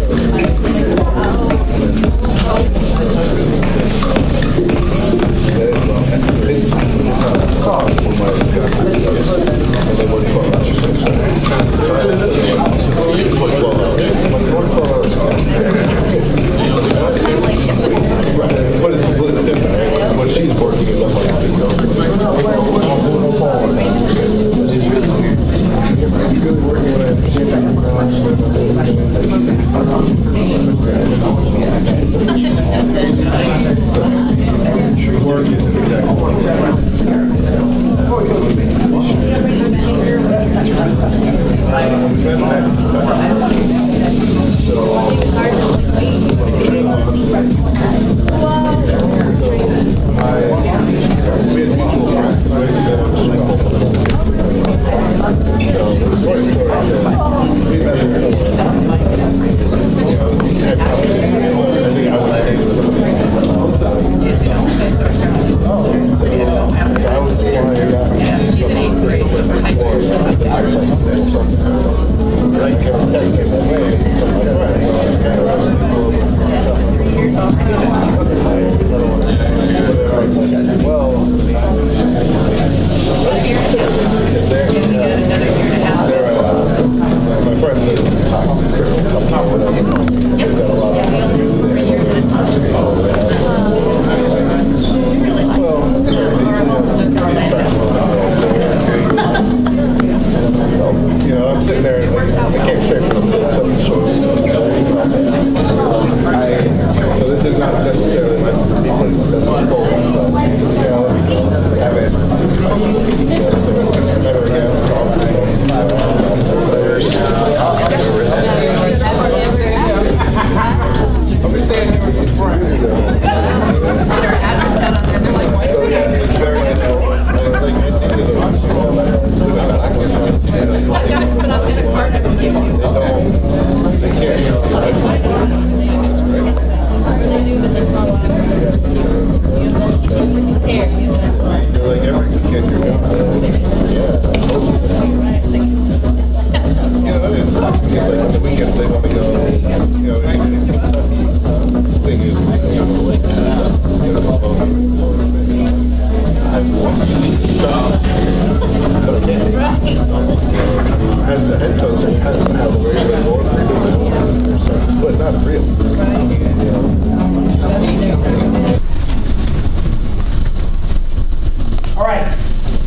But it's completely different. When she's working, it's like, work isn't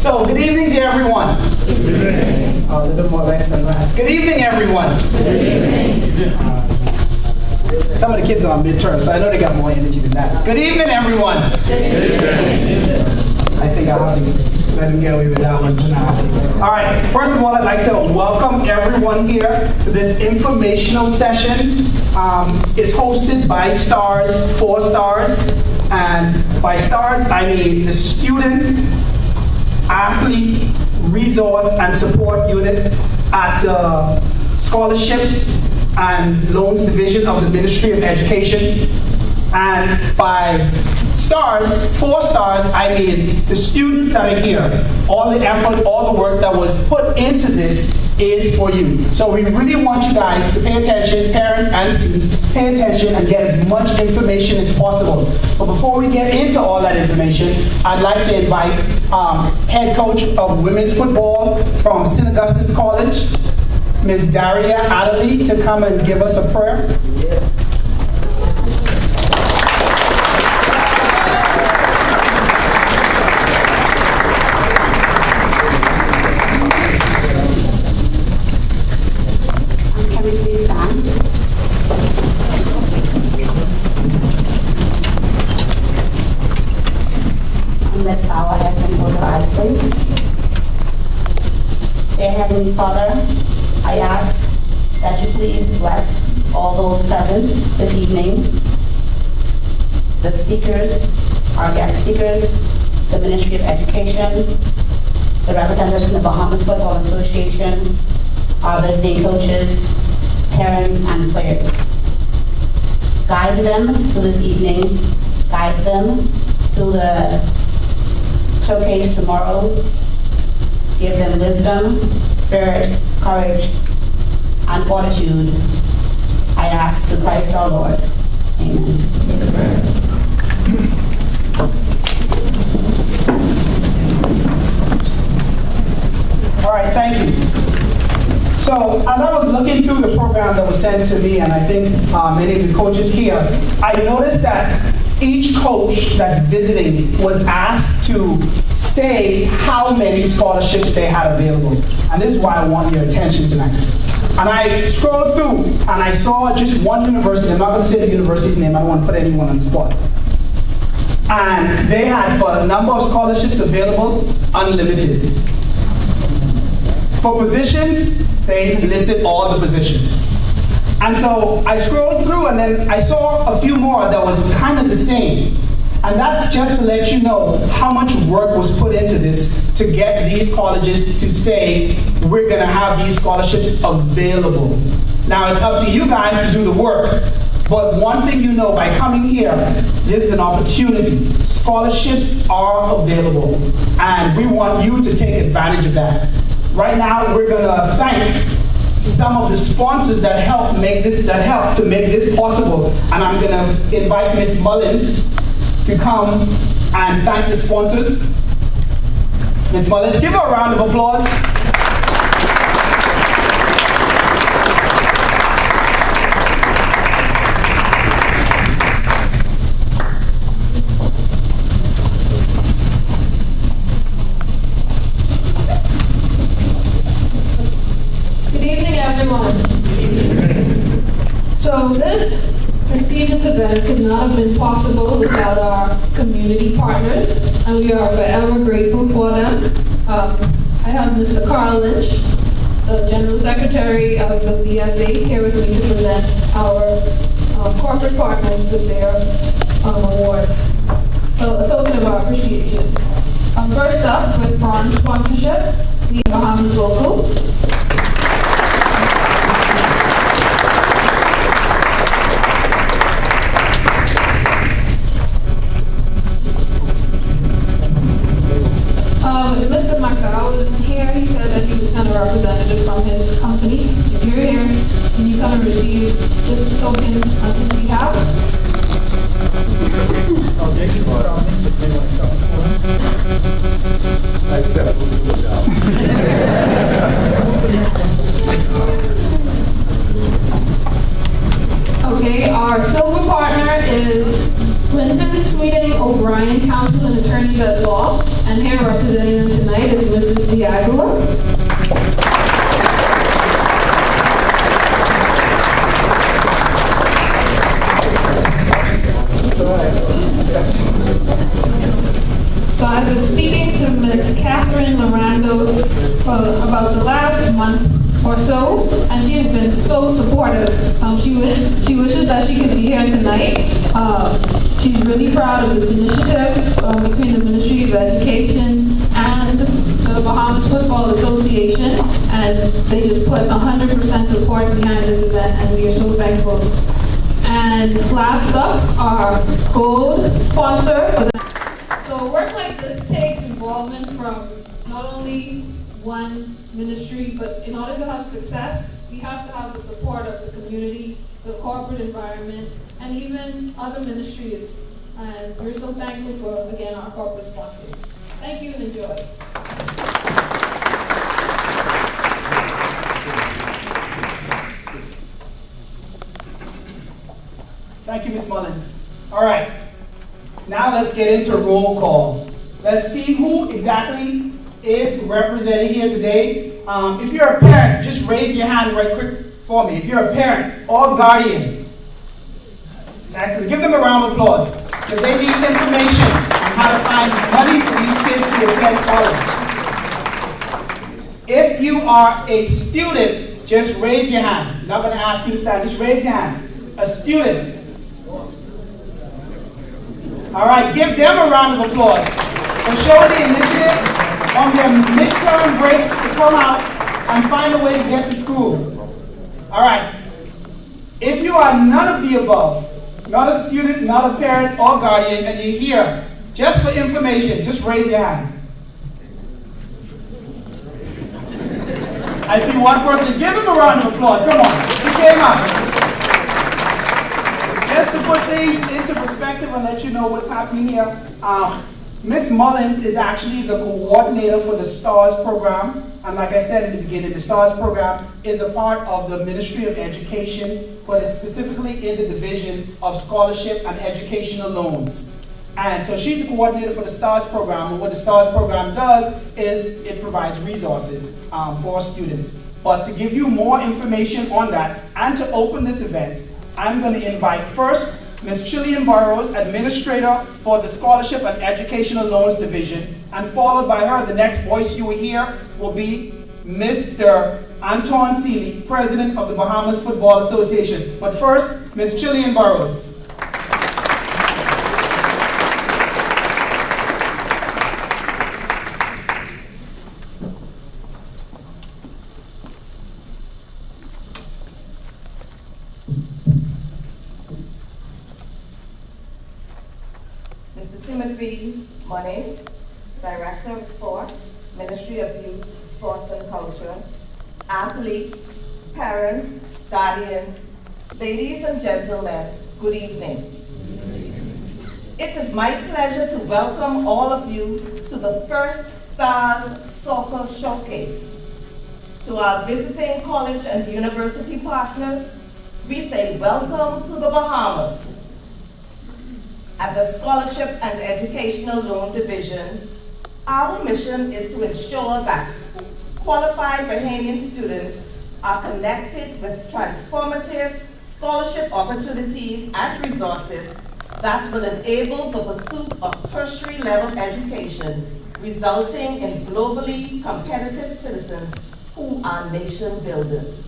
So, good evening to everyone. A little bit more left than that. Good evening, everyone. Some of the kids are on midterm, so I know they got more energy than that. Good evening, everyone. I think I'll have to let them get away with that one for now. All right, first of all, I'd like to welcome everyone here to this informational session. It's hosted by STARS, 4 stars. And by STARS, I mean the Student Athlete Resource and Support Unit at the Scholarship and Loans Division of the Ministry of Education. And by STARS, 4 stars, I mean the students that are here. All the effort, all the work that was put into this is for you. So we really want you guys to pay attention, parents and students, pay attention and get as much information as possible. But before we get into all that information, I'd like to invite head coach of women's football from St. Augustine's College, Ms. Daria Adderley, to come and give us a prayer. Let's bow our heads and close our eyes, please. Dear Heavenly Father, I ask that you please bless all those present this evening, the speakers, our guest speakers, the Ministry of Education, the representatives from the Bahamas Football Association, our visiting coaches, parents, and players. Guide them through this evening, guide them through the showcase tomorrow. Give them wisdom, spirit, courage, and fortitude. I ask to Jesus Christ our Lord. Amen. All right, thank you. So as I was looking through the program that was sent to me, and I think many of the coaches here, I noticed that each coach that's visiting was asked to say how many scholarships they had available. And this is why I want your attention tonight. And I scrolled through and I saw just one university. I'm not going to say the university's name, I don't want to put anyone on the spot. And they had, for a number of scholarships available, unlimited. For positions, they listed all the positions. And so I scrolled through and then I saw a few more that was kind of the same. And that's just to let you know how much work was put into this to get these colleges to say, we're gonna have these scholarships available. Now it's up to you guys to do the work, but one thing you know, by coming here, this is an opportunity. Scholarships are available, and we want you to take advantage of that. Right now, we're gonna thank some of the sponsors that helped to make this possible. And I'm gonna invite Ms. Mullins to come and thank the sponsors. Ms. Mullins, give her a round of applause. So this prestigious event could not have been possible without our community partners, and we are forever grateful for them. I have Mr. Carl Lynch, the General Secretary of the BFA, here with me to present our corporate partners with their awards. So a token of our appreciation. First up, with bronze sponsorship, we have Bahamas local. Mr. Nassau isn't here. He said that he would send a representative from his company. If you're here, can you come and receive this token on his behalf? I accept what's put down. Okay, our silver partner is Clinton Sweeting O'Brien, Counsel and Attorneys at Law, and here representing them tonight is Mrs. Diagula. So I've been speaking to Ms. Catherine Mirando for about the last month or so, and she has been so supportive. She wishes that she could be here tonight. She's really proud of this initiative between the Ministry of Education and the Bahamas Football Association, and they just put 100% support behind this event, and we are so thankful. And last up, our gold sponsor for the So a work like this takes involvement from not only one ministry, but in order to have success, we have to have the support of the community, the corporate environment, and even other ministries. And we're so thankful for, again, our corporate sponsors. Thank you and enjoy. Thank you, Ms. Mullins. All right, now let's get into roll call. Let's see who exactly is represented here today. If you're a parent, just raise your hand right quick for me. If you're a parent or guardian, excellent. Give them a round of applause, because they need information on how to find money for these kids to attend college. If you are a student, just raise your hand. I'm not going to ask you to stand, just raise your hand. A student. All right, give them a round of applause for showing the initiative on their midterm break to come out and find a way to get to school. All right, if you are none of the above, not a student, not a parent or guardian, and you're here just for information, just raise your hand. I see one person. Give him a round of applause. Come on, he came up. just to put things into perspective and let you know what's happening here, Ms. Mullins is actually the coordinator for the STARS program. And like I said in the beginning, the STARS program is a part of the Ministry of Education, but it's specifically in the Division of Scholarship and Educational Loans. And so she's the coordinator for the STARS program, and what the STARS program does is it provides resources for students. But to give you more information on that, and to open this event, I'm going to invite first Ms. Chillian Burrows, Administrator for the Scholarship and Educational Loans Division, and followed by her, the next voice you will hear will be Mr. Anton Seeley, President of the Bahamas Football Association. But first, Ms. Chillian Burrows. Timothy Munnings, Director of Sports, Ministry of Youth, Sports and Culture, athletes, parents, guardians, ladies and gentlemen, good evening. It is my pleasure to welcome all of you to the first STARS Soccer Showcase. To our visiting college and university partners, we say welcome to the Bahamas. At the Scholarship and Educational Loan Division, our mission is to ensure that qualified Bahamian students are connected with transformative scholarship opportunities and resources that will enable the pursuit of tertiary level education, resulting in globally competitive citizens who are nation builders.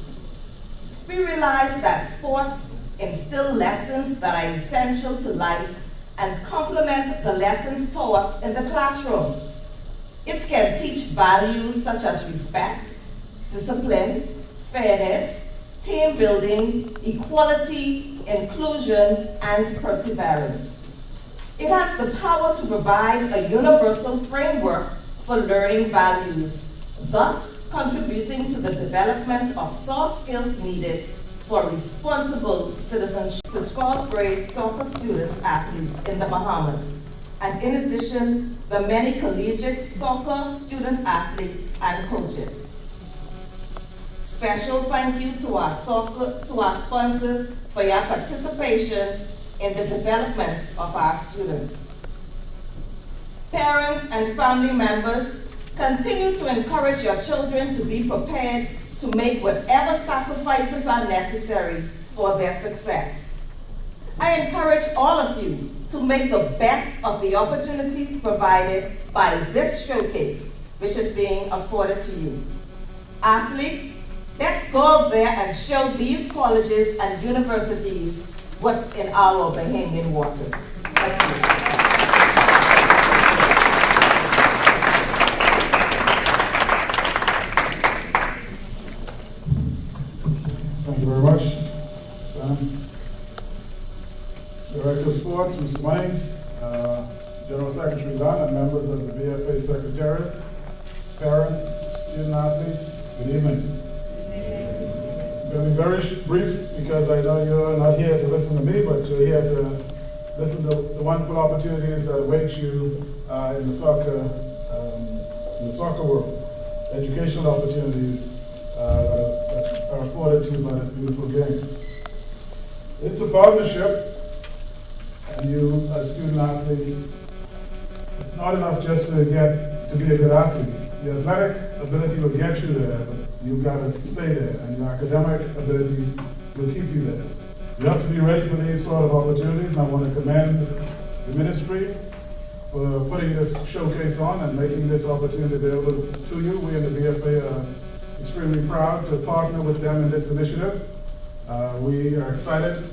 We realize that sports instill lessons that are essential to life and complement the lessons taught in the classroom. It can teach values such as respect, discipline, fairness, team building, equality, inclusion, and perseverance. It has the power to provide a universal framework for learning values, thus contributing to the development of soft skills needed for responsible citizenship to 12th grade soccer student athletes in the Bahamas, and in addition, the many collegiate soccer student athletes and coaches. Special thank you to our sponsors for your participation in the development of our students. Parents and family members, continue to encourage your children to be prepared to make whatever sacrifices are necessary for their success. I encourage all of you to make the best of the opportunity provided by this showcase, which is being afforded to you. Athletes, let's go out there and show these colleges and universities what's in our Bahamian waters. Thank you. Thank you very much, Sam. Director of Sports, Mr. Munnings, General Secretary Dunn, and members of the BFA Secretariat, parents, student athletes, good evening. I'm going to be very brief because I know you're not here to listen to me, but you're here to listen to the wonderful opportunities that await you in the soccer world, educational opportunities that are afforded to you by this beautiful game. It's a partnership, and you as student athletes, it's not enough just to get to be a good athlete. The athletic ability will get you there, but you've got to stay there, and your academic ability will keep you there. You have to be ready for these sort of opportunities, and I want to commend the ministry for putting this showcase on and making this opportunity available to you. We in the BFA are extremely proud to partner with them in this initiative. We are excited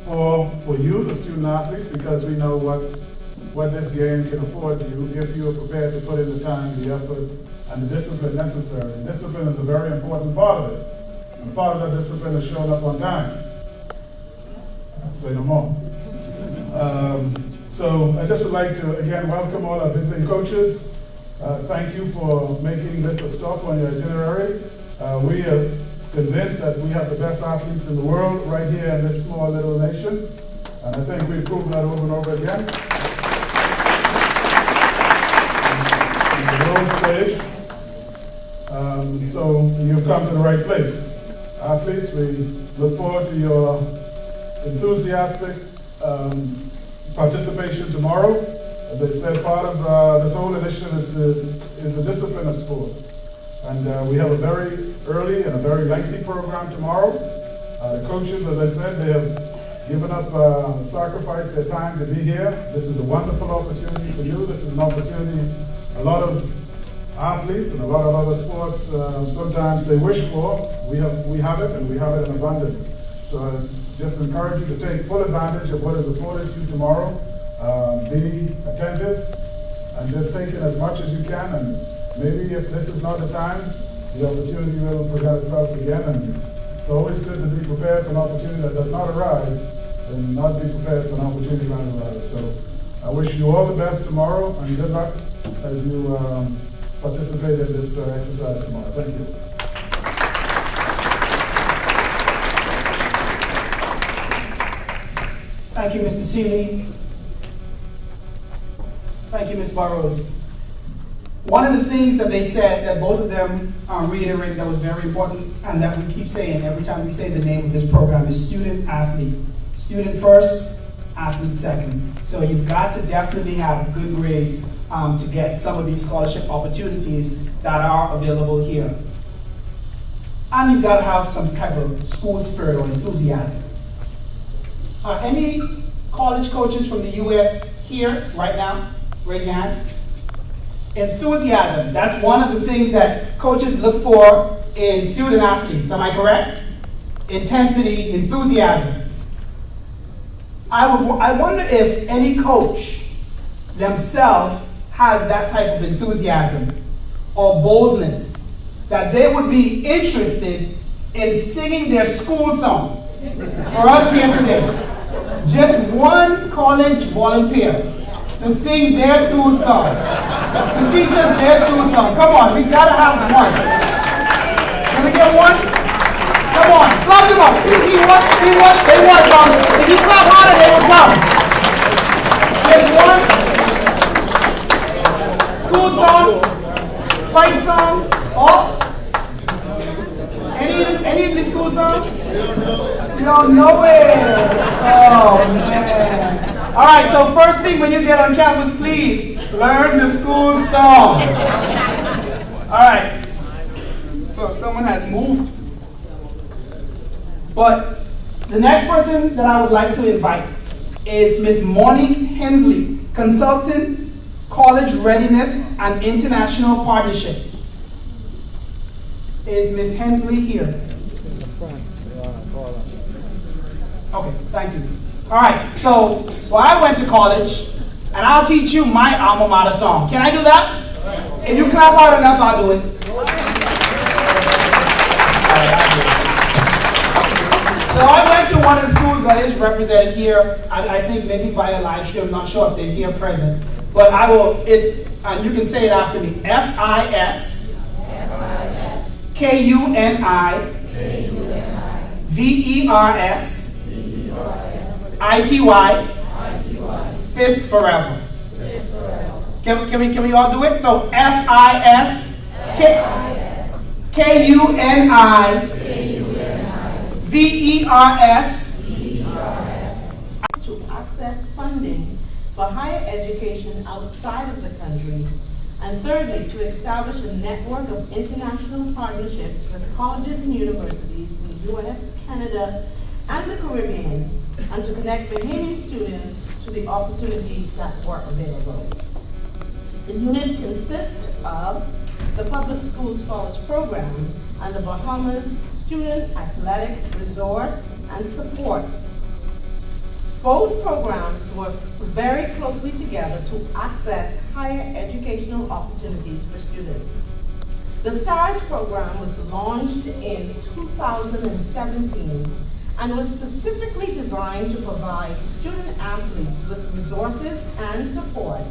for you, the student athletes, because we know what this game can afford you if you are prepared to put in the time, the effort, and the discipline necessary. And discipline is a very important part of it. And part of that discipline is showing up on time. Say no more. So I just would like to, again, welcome all our visiting coaches. Thank you for making this a stop on your itinerary. We are convinced that we have the best athletes in the world right here in this small little nation. And I think we've proven that over and over again. On the world stage. So you've come to the right place. Athletes, we look forward to your enthusiastic participation tomorrow. As I said, part of this whole initiative is the discipline of sport. And we have a very early and a very lengthy program tomorrow. The coaches, as I said, they have given up, sacrificed their time to be here. This is a wonderful opportunity for you. This is an opportunity a lot of athletes and a lot of other sports sometimes they wish for. We have it, and we have it in abundance. So I just encourage you to take full advantage of what is afforded to you tomorrow. Be attentive and just take in as much as you can, and maybe if this is not the time, the opportunity will present itself again. And it's always good to be prepared for an opportunity that does not arise than not be prepared for an opportunity that arises. So I wish you all the best tomorrow, and good luck as you participate in this exercise tomorrow. Thank you. Thank you, Mr. Seeley. Thank you, Ms. Burrows. One of the things that they said that both of them reiterated that was very important, and that we keep saying every time we say the name of this program, is student athlete. Student first, athlete second. So you've got to definitely have good grades to get some of these scholarship opportunities that are available here. And you've got to have some type of school spirit or enthusiasm. Any college coaches from the US here right now? Raise your hand. Enthusiasm, that's one of the things that coaches look for in student athletes, am I correct? Intensity, enthusiasm. I wonder if any coach themselves has that type of enthusiasm or boldness that they would be interested in singing their school song for us here today. Just one college volunteer to sing their school song, to teach us their school song. Come on, we've got to have one. Can we get one? Come on, clap them up. They want. If you clap harder, they will come. There's one school song, fight song, or any of the school songs? You don't know it. Oh man. All right, so first thing when you get on campus, please learn the school song. All right, so someone has moved. But the next person that I would like to invite is Ms. Monique Hensley, Consultant, College Readiness and International Partnership. Is Ms. Hensley here? Okay, thank you. All right, so I went to college, and I'll teach you my alma mater song. Can I do that? If you clap hard enough, I'll do it. So I went to one of the schools that is represented here, I think maybe via live stream, I'm not sure if they're here present, but I will, and you can say it after me, FIS, KUNI, VERS, ITY, FIST forever. Can we all do it? So FIS, KUNI, VERS. To access funding for higher education outside of the country. And thirdly, to establish a network of international partnerships with colleges and universities in the US, Canada, and the Caribbean, and to connect Bahamian students to the opportunities that were available. The unit consists of the Public School Scholars Program and the Bahamas Student Athletic Resource and Support. Both programs work very closely together to access higher educational opportunities for students. The STARS program was launched in 2017 and was specifically designed to provide student athletes with resources and support,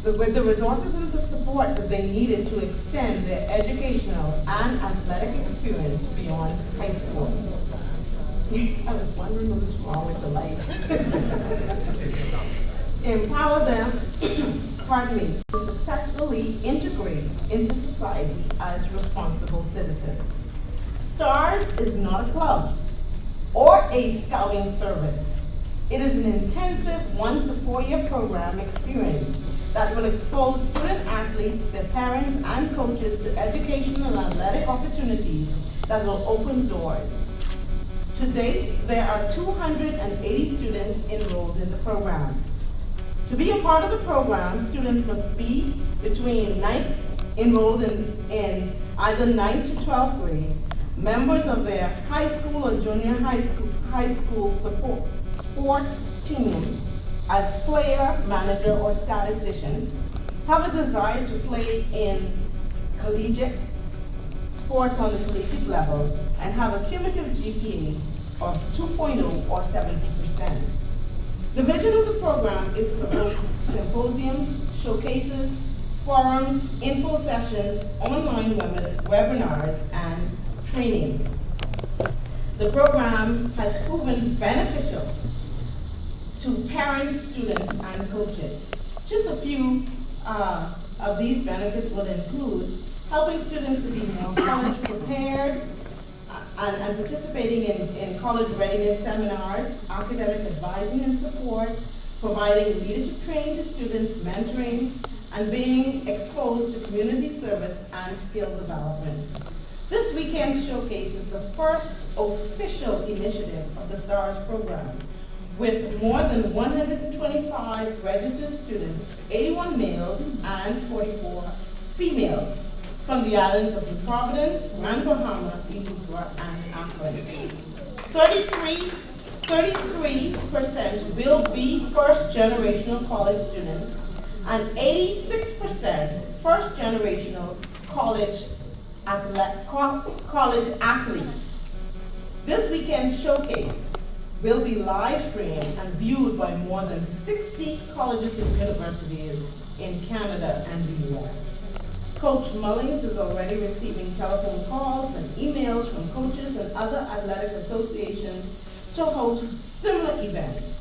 with the resources and the support that they needed to extend their educational and athletic experience beyond high school. I was wondering what was wrong with the lights. Empower them, to successfully integrate into society as responsible citizens. STARS is not a club or a scouting service. It is an intensive 1 to 4 year program experience that will expose student athletes, their parents, and coaches to educational and athletic opportunities that will open doors. To date, there are 280 students enrolled in the program. To be a part of the program, students must be enrolled in either 9th to 12th grade, members of their high school or junior high school sports team as player, manager, or statistician, have a desire to play in collegiate sports on the collegiate level, and have a cumulative GPA of 2.0 or 70%. The vision of the program is to host symposiums, showcases, forums, info sessions, online webinars, and training. The program has proven beneficial to parents, students, and coaches. Just a few of these benefits would include helping students to be more college prepared, and participating in college readiness seminars, academic advising and support, providing leadership training to students, mentoring, and being exposed to community service and skill development. This weekend's showcase is the first official initiative of the STARS program, with more than 125 registered students, 81 males and 44 females, from the islands of New Providence, Grand Bahama, Eaglesworth, and Auckland. 33% will be first-generational college students, and 86% first-generational college athletes. This weekend's showcase will be live streamed and viewed by more than 60 colleges and universities in Canada and the US. Coach Mullings is already receiving telephone calls and emails from coaches and other athletic associations to host similar events.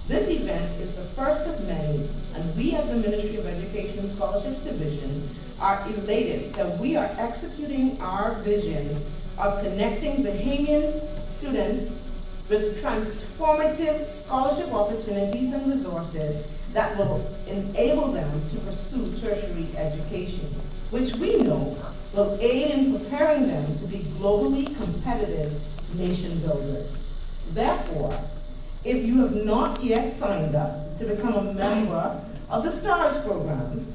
This event is the first of many, and we at the Ministry of Education Scholarships Division are elated that we are executing our vision of connecting Bahamian students with transformative scholarship opportunities and resources that will enable them to pursue tertiary education, which we know will aid in preparing them to be globally competitive nation builders. Therefore, if you have not yet signed up to become a member of the STARS program,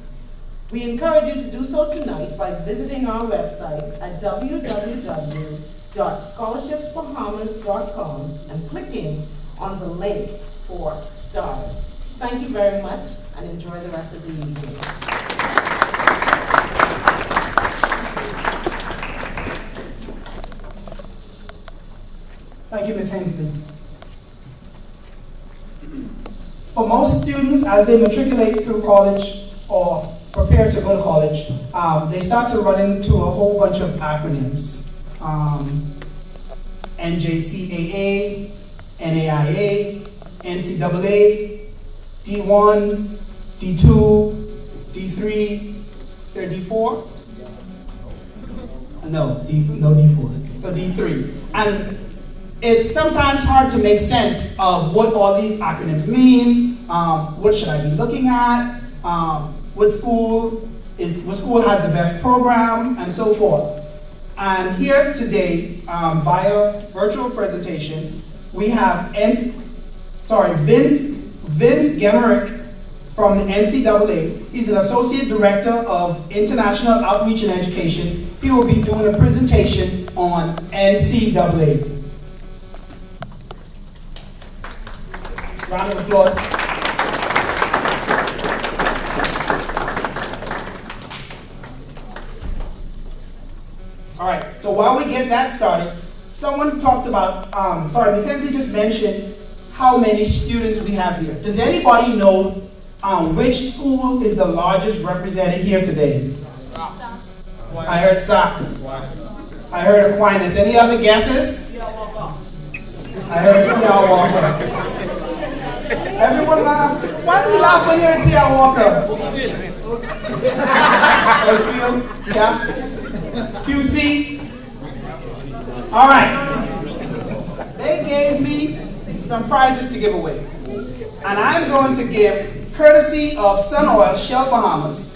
we encourage you to do so tonight by visiting our website at www.scholarshipsbahamas.com and clicking on the link for STARS. Thank you very much, and enjoy the rest of the evening. Thank you, Ms. Hensley. For most students, as they matriculate through college or prepare to go to college, they start to run into a whole bunch of acronyms. NJCAA, NAIA, NCAA, D1, D2, D3, is there D4? No, D4, so D3. And it's sometimes hard to make sense of what all these acronyms mean, what should I be looking at, what school has the best program, and so forth. And here today, via virtual presentation, we have Vince Gemerick from the NCAA. He's an Associate Director of International Outreach and Education. He will be doing a presentation on NCAA. Round of applause. All right, so while we get that started, someone talked about, Ms. Hensley just mentioned how many students we have here. Does anybody know which school is the largest represented here today? I heard SAC. I heard Aquinas. Any other guesses? I heard C.L. Walker. Everyone laugh. Why do we laugh when you're in C.L. Walker? Yeah. QC. All right. They gave me some prizes to give away. And I'm going to give, courtesy of Sun Oil, Shell Bahamas,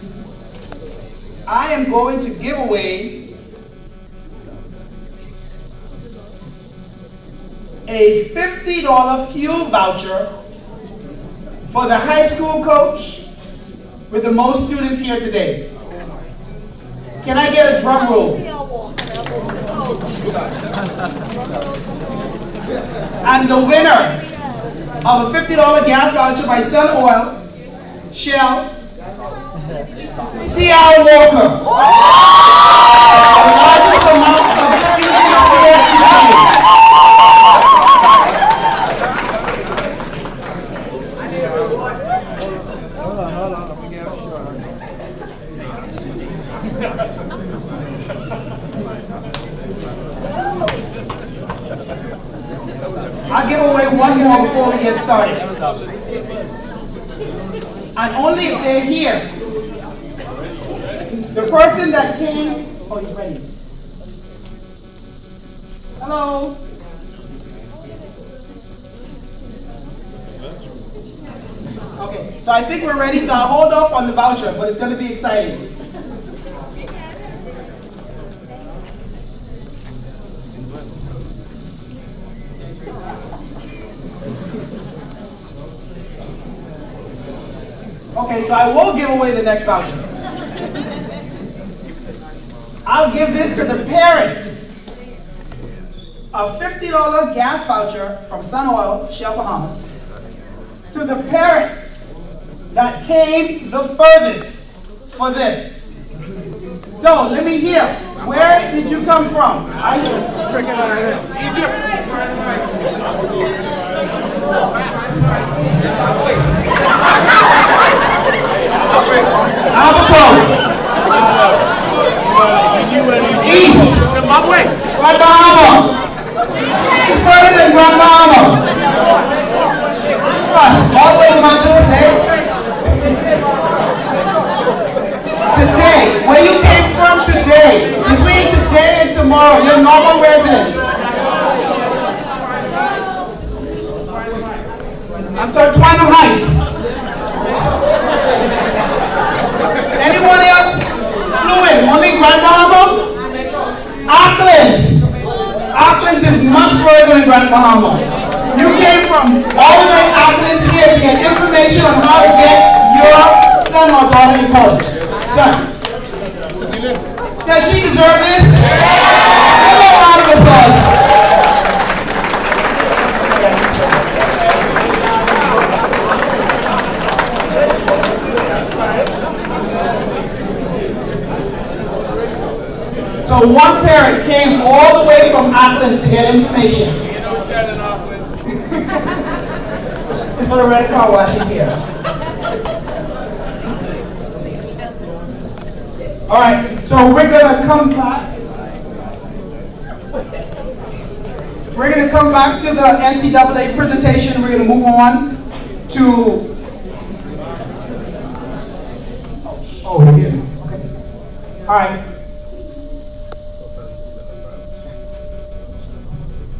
I am going to give away a $50 fuel voucher for the high school coach with the most students here today. Can I get a drum roll? And the winner of a $50 gas voucher by Sun Oil, Shell, C.L. Walker. The largest amount of students here today. I'll give away one more before we get started. And only if they're here. The person that came, oh, he's ready. Hello. Okay, so I think we're ready, so I'll hold off on the voucher, but it's going to be exciting. Okay, so I will give away the next voucher. I'll give this to the parent. A $50 gas voucher from Sun Oil, Shell Bahamas, to the parent that came the furthest for this. So, let me hear. Where did you come from? Egypt. East. Zimbabwe. Grand Bahama. It's further than Grand Bahama. All the way to Mountain today. Where you came from today. Between today and tomorrow, you're normal residents. I'm sorry, Twynham Heights. Anyone else? Fluid, only Grand Bahama? Auckland. Auckland is much further than Grand Bahama. You came from all the way Auckland here to get information on how to get your son or daughter in college. Son. Does she deserve this? Give her a round of applause. So one parent came all the way from Auckland to get information. It's for the red car while she's here. All right, so we're gonna come back. We're gonna come back to the NCAA presentation. We're gonna move on to. Oh, we're here. Okay. All right.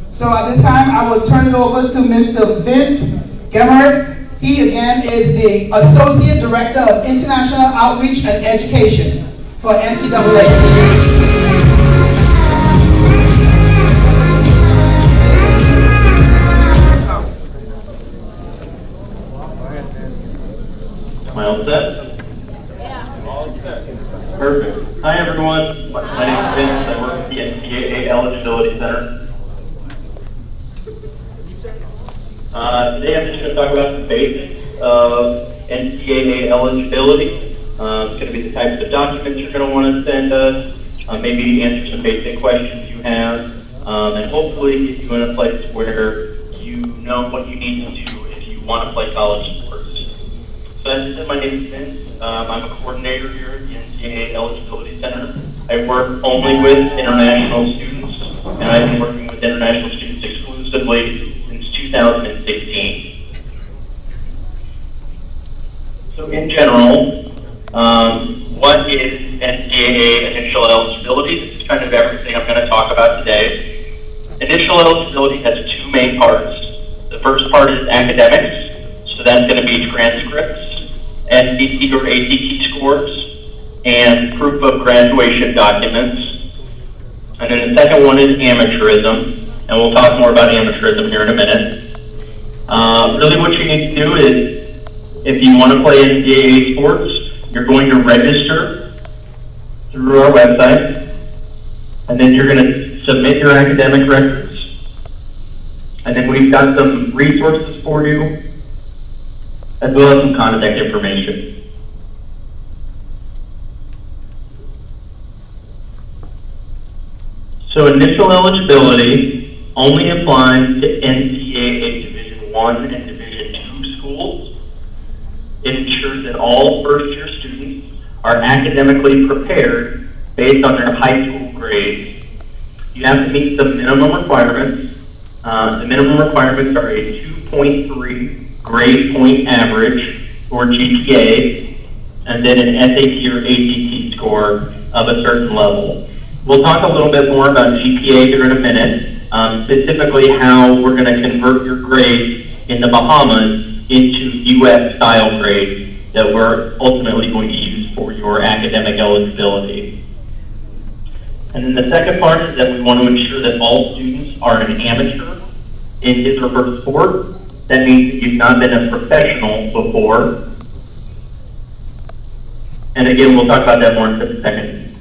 So at this time, I will turn it over to Mr. Vince Gemert. He, again, is the Associate Director of International Outreach and Education for NCAA. Am I all set? Yeah. All set. Perfect. Hi, everyone. My name is Vince. I work at the NCAA Eligibility Center. Today I'm just going to talk about the basics of NCAA eligibility. It's going to be the types of documents you're going to want to send us, maybe answer some basic questions you have, and hopefully get you in a place where you know what you need to do if you want to play college sports. So as I said, my name is Vince. I'm a coordinator here at the NCAA Eligibility Center. I work only with international students, and I've been working with international students exclusively 2016. So in general, what is NCAA initial eligibility? This is kind of everything I'm going to talk about today. Initial eligibility has two main parts. The first part is academics, so that's going to be transcripts, SAT or ACT scores, and proof of graduation documents. And then the second one is amateurism, and we'll talk more about amateurism here in a minute. Really what you need to do is, if you want to play NCAA sports, you're going to register through our website, and then you're going to submit your academic records. And then we've got some resources for you, as well as some contact information. So initial eligibility only applies to NCAA Division I and Division II schools. It ensures that all first-year students are academically prepared based on their high school grades. You have to meet some minimum requirements. The minimum requirements are a 2.3 grade point average, or GPA, and then an SAT or ACT score of a certain level. We'll talk a little bit more about GPA here in a minute, specifically how we're going to convert your grades in the Bahamas into U.S.-style grades that we're ultimately going to use for your academic eligibility. And then the second part is that we want to ensure that all students are an amateur in his or her sport. That means that you've not been a professional before. And again, we'll talk about that more in just a second.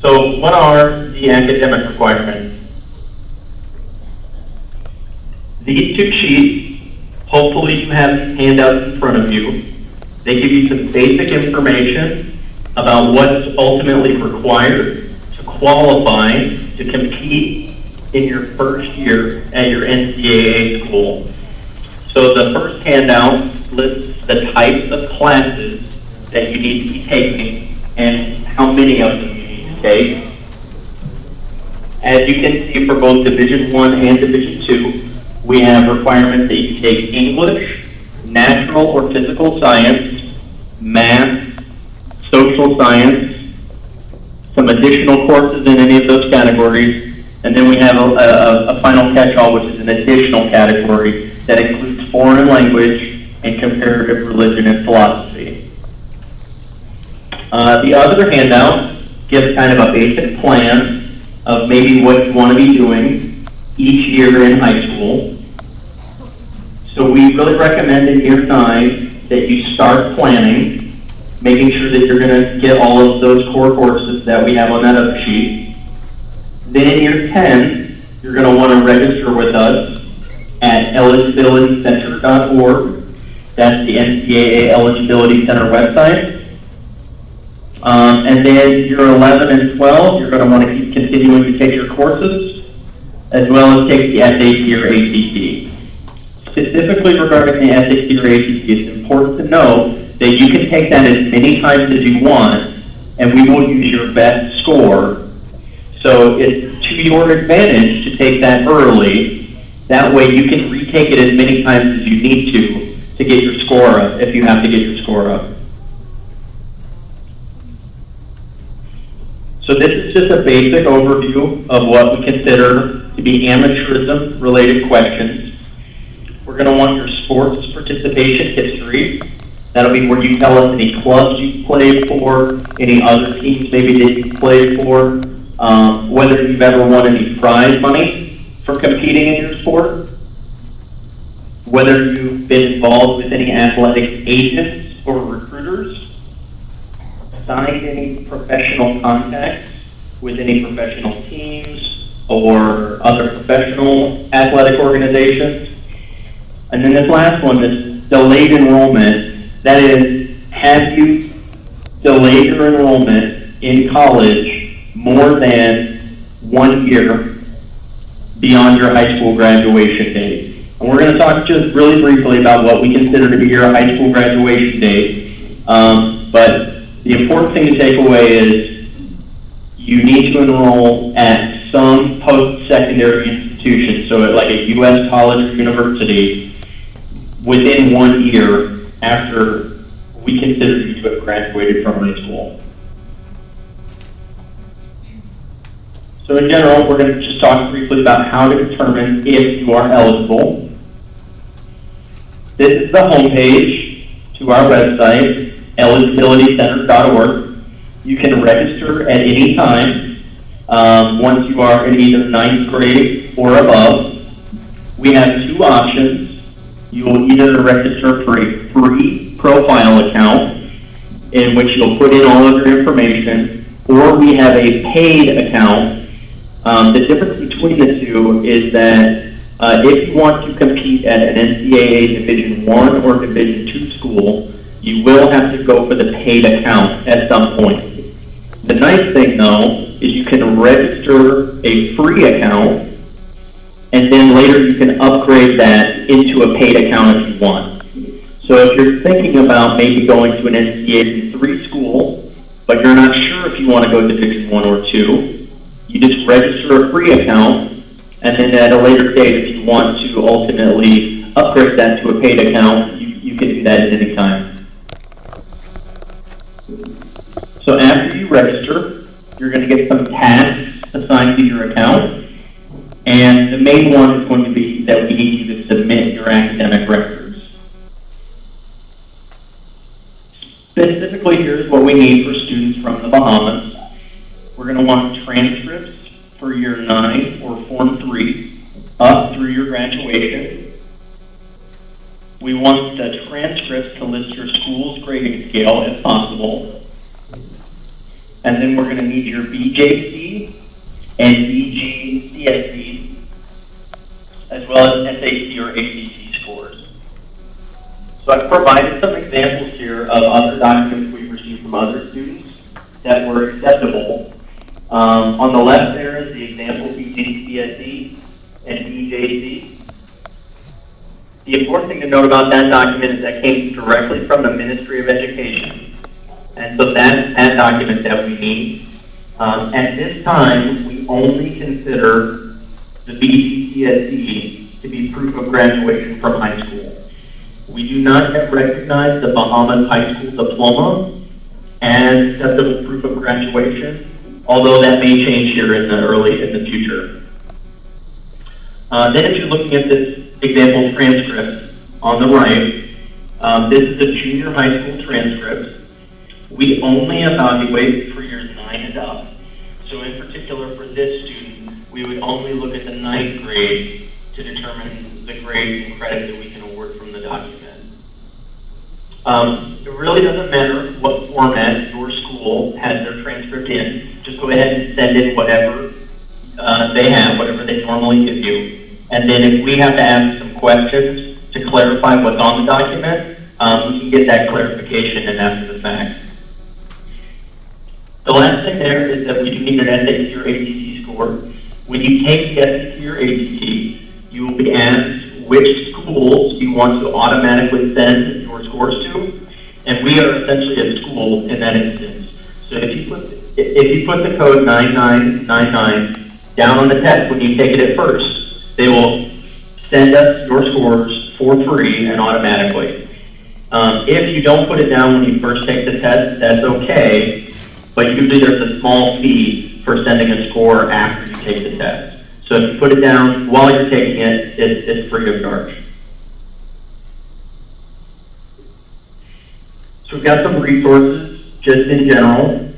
So what are the academic requirements? These two sheets, hopefully you have handouts in front of you. They give you some basic information about what's ultimately required to qualify to compete in your first year at your NCAA school. So the first handout lists the types of classes that you need to be taking and how many of them you need to take. As you can see, for both Division I and Division II, we have requirements that you take English, natural or physical science, math, social science, some additional courses in any of those categories, and then we have a final catch-all, which is an additional category that includes foreign language and comparative religion and philosophy. The other handout gives kind of a basic plan of maybe what you want to be doing each year in high school. So we really recommend in year 9 that you start planning, making sure that you're going to get all of those core courses that we have on that other sheet. Then in year 10, you're going to want to register with us at eligibilitycenter.org. That's the NCAA Eligibility Center website. And then year 11 and 12, you're going to want to keep continuing to take your courses, as well as take the SAT or ACT. Specifically regarding the SAT or ACT, it's important to know that you can take that as many times as you want, and we will use your best score. So it's to your advantage to take that early. That way you can retake it as many times as you need to get your score up, if you have to get your score up. So this is just a basic overview of what we consider to be amateurism-related questions. We're going to want your sports participation history. That'll be where you tell us any clubs you've played for, any other teams maybe that you've played for, whether you've ever won any prize money for competing in your sport, whether you've been involved with any athletic agents or recruiters, signed any professional contacts with any professional teams or other professional athletic organizations. And then this last one, this delayed enrollment, that is, have you delayed your enrollment in college more than 1 year beyond your high school graduation date? And we're going to talk just really briefly about what we consider to be your high school graduation date. But the important thing to take away is you need to enroll at some post-secondary institution, so at like a U.S. college or university, within 1 year after we consider you to have graduated from high school. So in general, we're going to just talk briefly about how to determine if you are eligible. This is the homepage to our website, eligibilitycenter.org. You can register at any time once you are in either 9th grade or above. We have two options. You will either register for a free profile account in which you'll put in all of your information, or we have a paid account. The difference between the two is that if you want to compete at an NCAA Division I or Division II school, you will have to go for the paid account at some point. The nice thing, though, is you can register a free account, and then later you can upgrade that into a paid account if you want. So if you're thinking about maybe going to an NCAA Division III school, but you're not sure if you want to go to Division I or II, you just register a free account, and then at a later date, if you want to ultimately upgrade that to a paid account, you can do that at any time. So after you register, you're going to get some tasks assigned to your account, and the main one is going to be that we need you to submit your academic records. Specifically, here's what we need for students from the Bahamas. We're going to want transcripts for year 9 or Form 3 up through your graduation. We want the transcripts to list your school's grading scale if possible. And then we're going to need your BJC and BGCSE, as well as SAT or ACT scores. So I've provided some examples here of other documents we've received from other students that were acceptable. On the left there is the example BGCSE and BJC. The important thing to note about that document is that came directly from the Ministry of Education. And so that's that document that we need. At this time, we only consider the BGCSE to be proof of graduation from high school. We do not yet recognize the Bahamas High School Diploma as acceptable proof of graduation, although that may change here in the future. Then if you're looking at this example transcript on the right, this is a junior high school transcript. We only evaluate for years 9 and up. So in particular for this student, we would only look at the 9th grade to determine the grades and credit that we can award from the document. It really doesn't matter what format your school has their transcript in. Just go ahead and send in whatever they have, whatever they normally give you. And then if we have to ask some questions to clarify what's on the document, we can get that clarification and after the fact. The last thing there is that we do need an SAT or ACT score. When you take the SAT or ACT, you will be asked which schools you want to automatically send your scores to, and we are essentially a school in that instance. So if you put the code 9999 down on the test when you take it at first, they will send us your scores for free and automatically. If you don't put it down when you first take the test, that's okay, but usually there's a small fee for sending a score after you take the test. So if you put it down while you're taking it, it's free of charge. So we've got some resources just in general.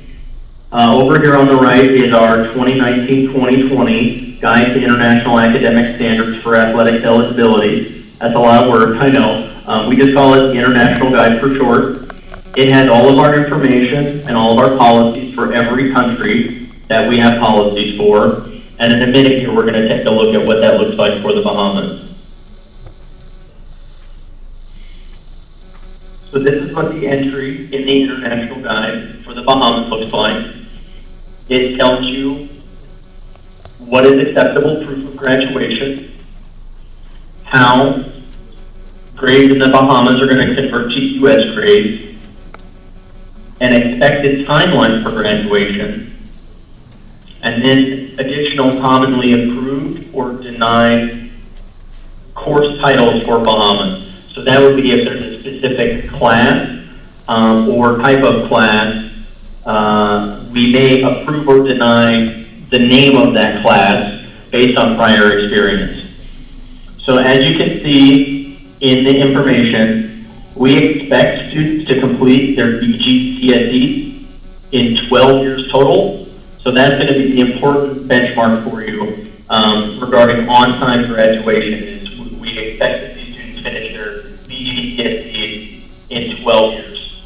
Over here on the right is our 2019-2020 Guide to International Academic Standards for Athletics Eligibility. That's a lot of words, I know. We just call it the International Guide for short. It has all of our information and all of our policies for every country that we have policies for. And in a minute here, we're going to take a look at what that looks like for the Bahamas. So this is what the entry in the International Guide for the Bahamas looks like. It tells you what is acceptable proof of graduation, how grades in the Bahamas are going to convert to U.S. grades, an expected timeline for graduation, and then additional commonly approved or denied course titles for Bahamas. So that would be if there's a specific class or type of class, we may approve or deny the name of that class based on prior experience. So as you can see in the information, we expect students to complete their BGCSEs in 12 years total. So that's going to be the important benchmark for you regarding on-time graduation. Is we expect that these students finish their BGCSEs in 12 years.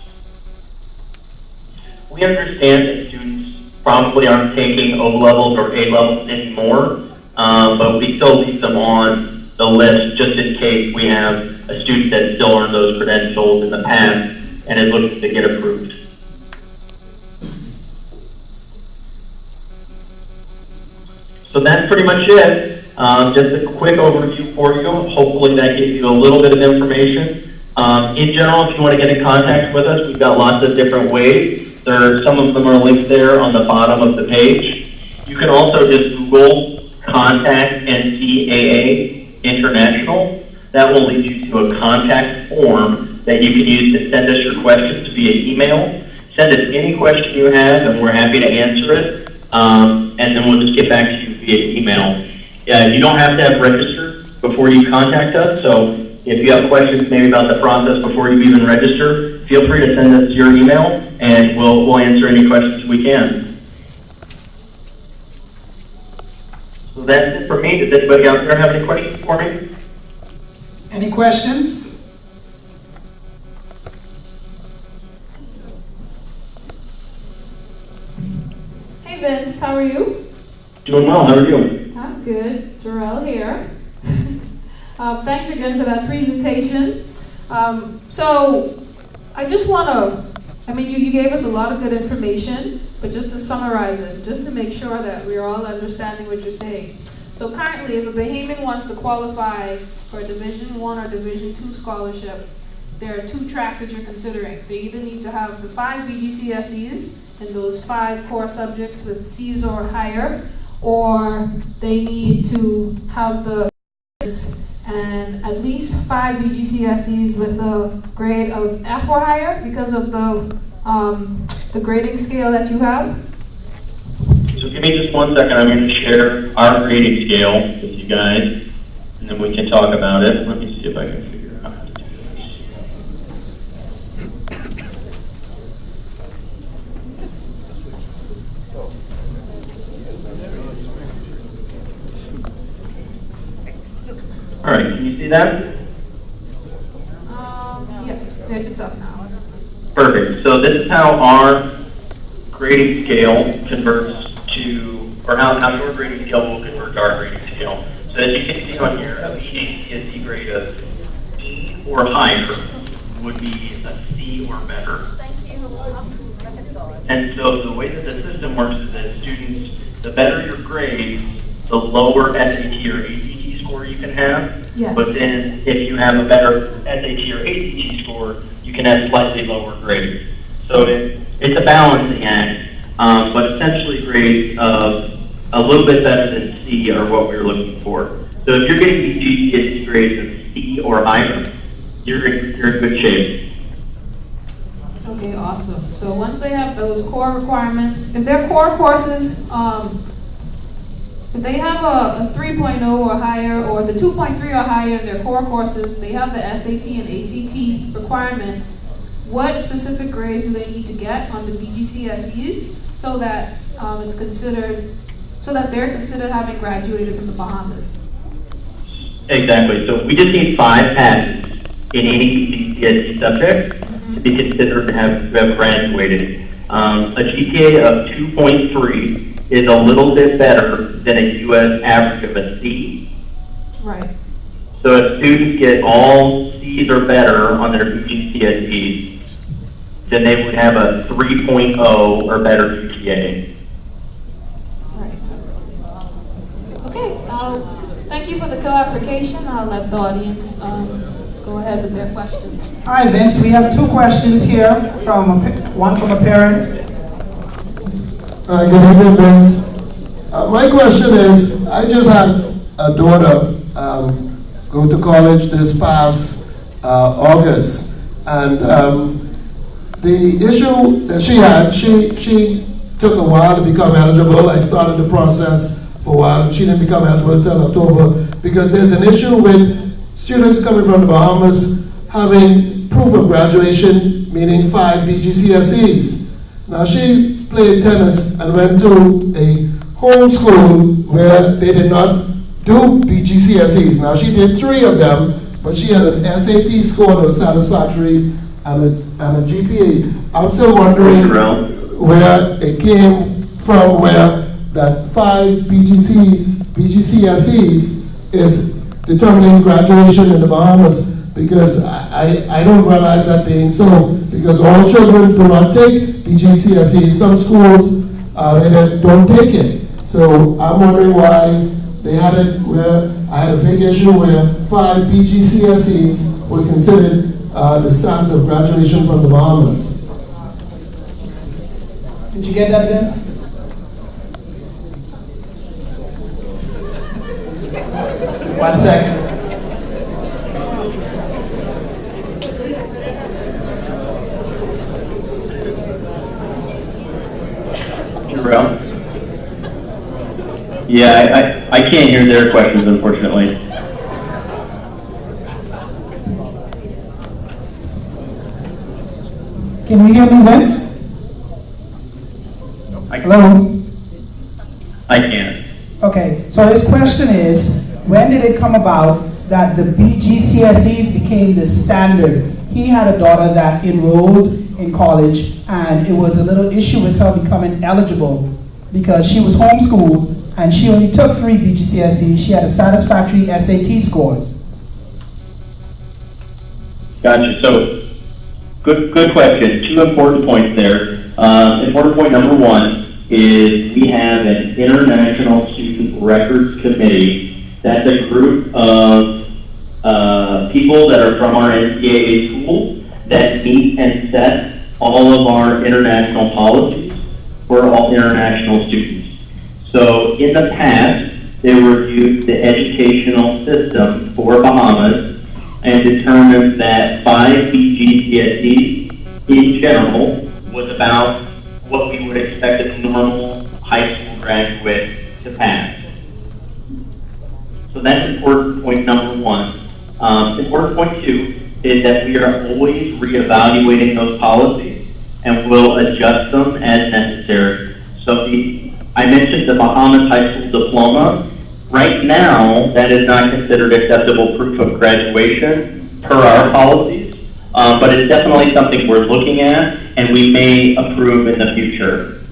We understand that students probably aren't taking O-levels or A-levels anymore, but we still leave them on the list just in case we have a student that still earned those credentials in the past and is looking to get approved. So that's pretty much it. Just a quick overview for you. Hopefully that gives you a little bit of information. In general, if you want to get in contact with us, we've got lots of different ways. Some of them are linked there on the bottom of the page. You can also just Google Contact NCAA International. That will lead you to a contact form that you can use to send us your questions via email. Send us any question you have, and we're happy to answer it. And then we'll just get back to you via email. You don't have to have registered before you contact us, so if you have questions maybe about the process before you even register, feel free to send us your email, and we'll answer any questions we can. So that's it for me. Does anybody out there have any questions for me? Any questions? Hey Vince, how are you? Doing well. How are you? I'm good. Jarrell here. Thanks again for that presentation. So I just want to, you gave us a lot of good information, but just to summarize it, just to make sure that we're all understanding what you're saying. So currently, if a Bahamian wants to qualify for a Division I or Division II scholarship, there are two tracks that you're considering. They either need to have the 5 BGCSEs in those 5 core subjects with C's or higher, or they need to have the and at least 5 BGCSEs with a grade of F or higher because of the grading scale that you have. So give me just 1 second. I'm going to share our grading scale with you guys, and then we can talk about it. Let me see if I can figure out how to do this. All right, can you see that? Yeah, it's up now. Perfect. So this is how our grading scale converts to, or how your grading scale will convert to our grading scale. So as you can see on here, a BGCSE grade of E or higher would be a C or better. And so the way that the system works is that students, the better your grade, the lower SAT or ACT score you can have. Yes. But then if you have a better SAT or ACT score, you can have slightly lower grades. So it's a balancing act. But essentially grades of a little bit better than C are what we're looking for. So if you're getting BGCSE grades of C or higher, you're in good shape. Okay, awesome. So once they have those core requirements, if they're core courses, if they have a 3.0 or higher, or the 2.3 or higher in their core courses, they have the SAT and ACT requirement, what specific grades do they need to get on the BGCSEs so that it's considered, so that they're considered having graduated from the Bahamas? Exactly. So we just need 5 passes in any BGCSE subject to be considered to have graduated. A GPA of 2.3 is a little bit better than a U.S. average of a C. Right. So if students get all C's or better on their BGCSEs, then they would have a 3.0 or better GPA. Right. Okay. Thank you for the clarification. I'll let the audience go ahead with their questions. Hi, Vince. We have 2 questions here. One from a parent. Good evening, Vince. My question is, I just had a daughter go to college this past August, And the issue that she had, she took a while to become eligible. I started the process for a while, and she didn't become eligible until October, because there's an issue with students coming from the Bahamas having proof of graduation, meaning 5 BGCSEs. Now, she played tennis and went to a home school where they did not do BGCSEs. Now, she did 3 of them, but she had an SAT score that was satisfactory and a GPA. I'm still wondering where it came from, where that 5 BGCSEs is determining graduation in the Bahamas, because I don't realize that being so, because all children do not take BGCSEs. Some schools they don't take it. So I'm wondering why they had it where I had a big issue where 5 BGCSEs was considered the standard of graduation from the Bahamas. Did you get that, Vince? One second. Yeah, I can't hear their questions, unfortunately. Can you hear me, Vince? Hello? I can. Okay, so his question is, when did it come about that the BGCSEs became the standard? He had a daughter that enrolled in college, and it was a little issue with her becoming eligible because she was homeschooled and she only took 3 BGCSEs. She had a satisfactory SAT scores. Gotcha. So, good question. 2 important points there. Important point number 1 is we have an International Student Records Committee. That's a group of people that are from our NCAA schools that meet and set all of our international policies for all international students. So in the past, they reviewed the educational system for Bahamas and determined that 5 BGCSEs in general was about what we would expect a normal high school graduate to pass. So that's important point number 1. Important point 2 is that we are always reevaluating those policies and will adjust them as necessary. So I mentioned the Bahamas High School Diploma. Right now, that is not considered acceptable proof of graduation per our policies, but it's definitely something we're looking at and we may approve in the future.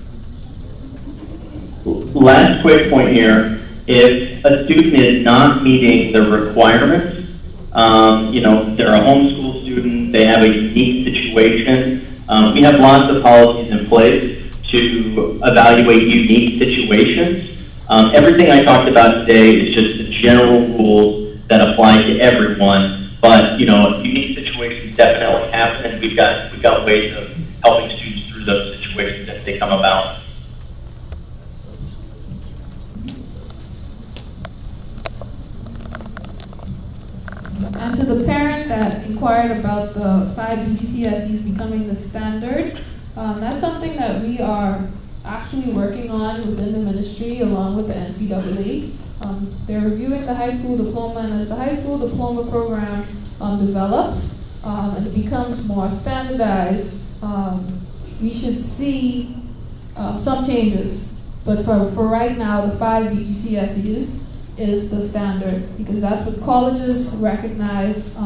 Last quick point here, if a student is not meeting the requirements, they're a homeschool student, they have a unique situation, we have lots of policies in place to evaluate unique situations. Everything I talked about today is just the general rules that apply to everyone, but unique situations definitely happen, and we've got ways of helping students through those situations as they come about. And to the parent that inquired about the 5 BGCSEs becoming the standard, that's something that we are actually working on within the ministry along with the NCAA. They're reviewing the high school diploma, and as the high school diploma program develops and it becomes more standardized, we should see some changes. But for right now, the 5 BGCSEs is the standard, because that's what colleges recognize.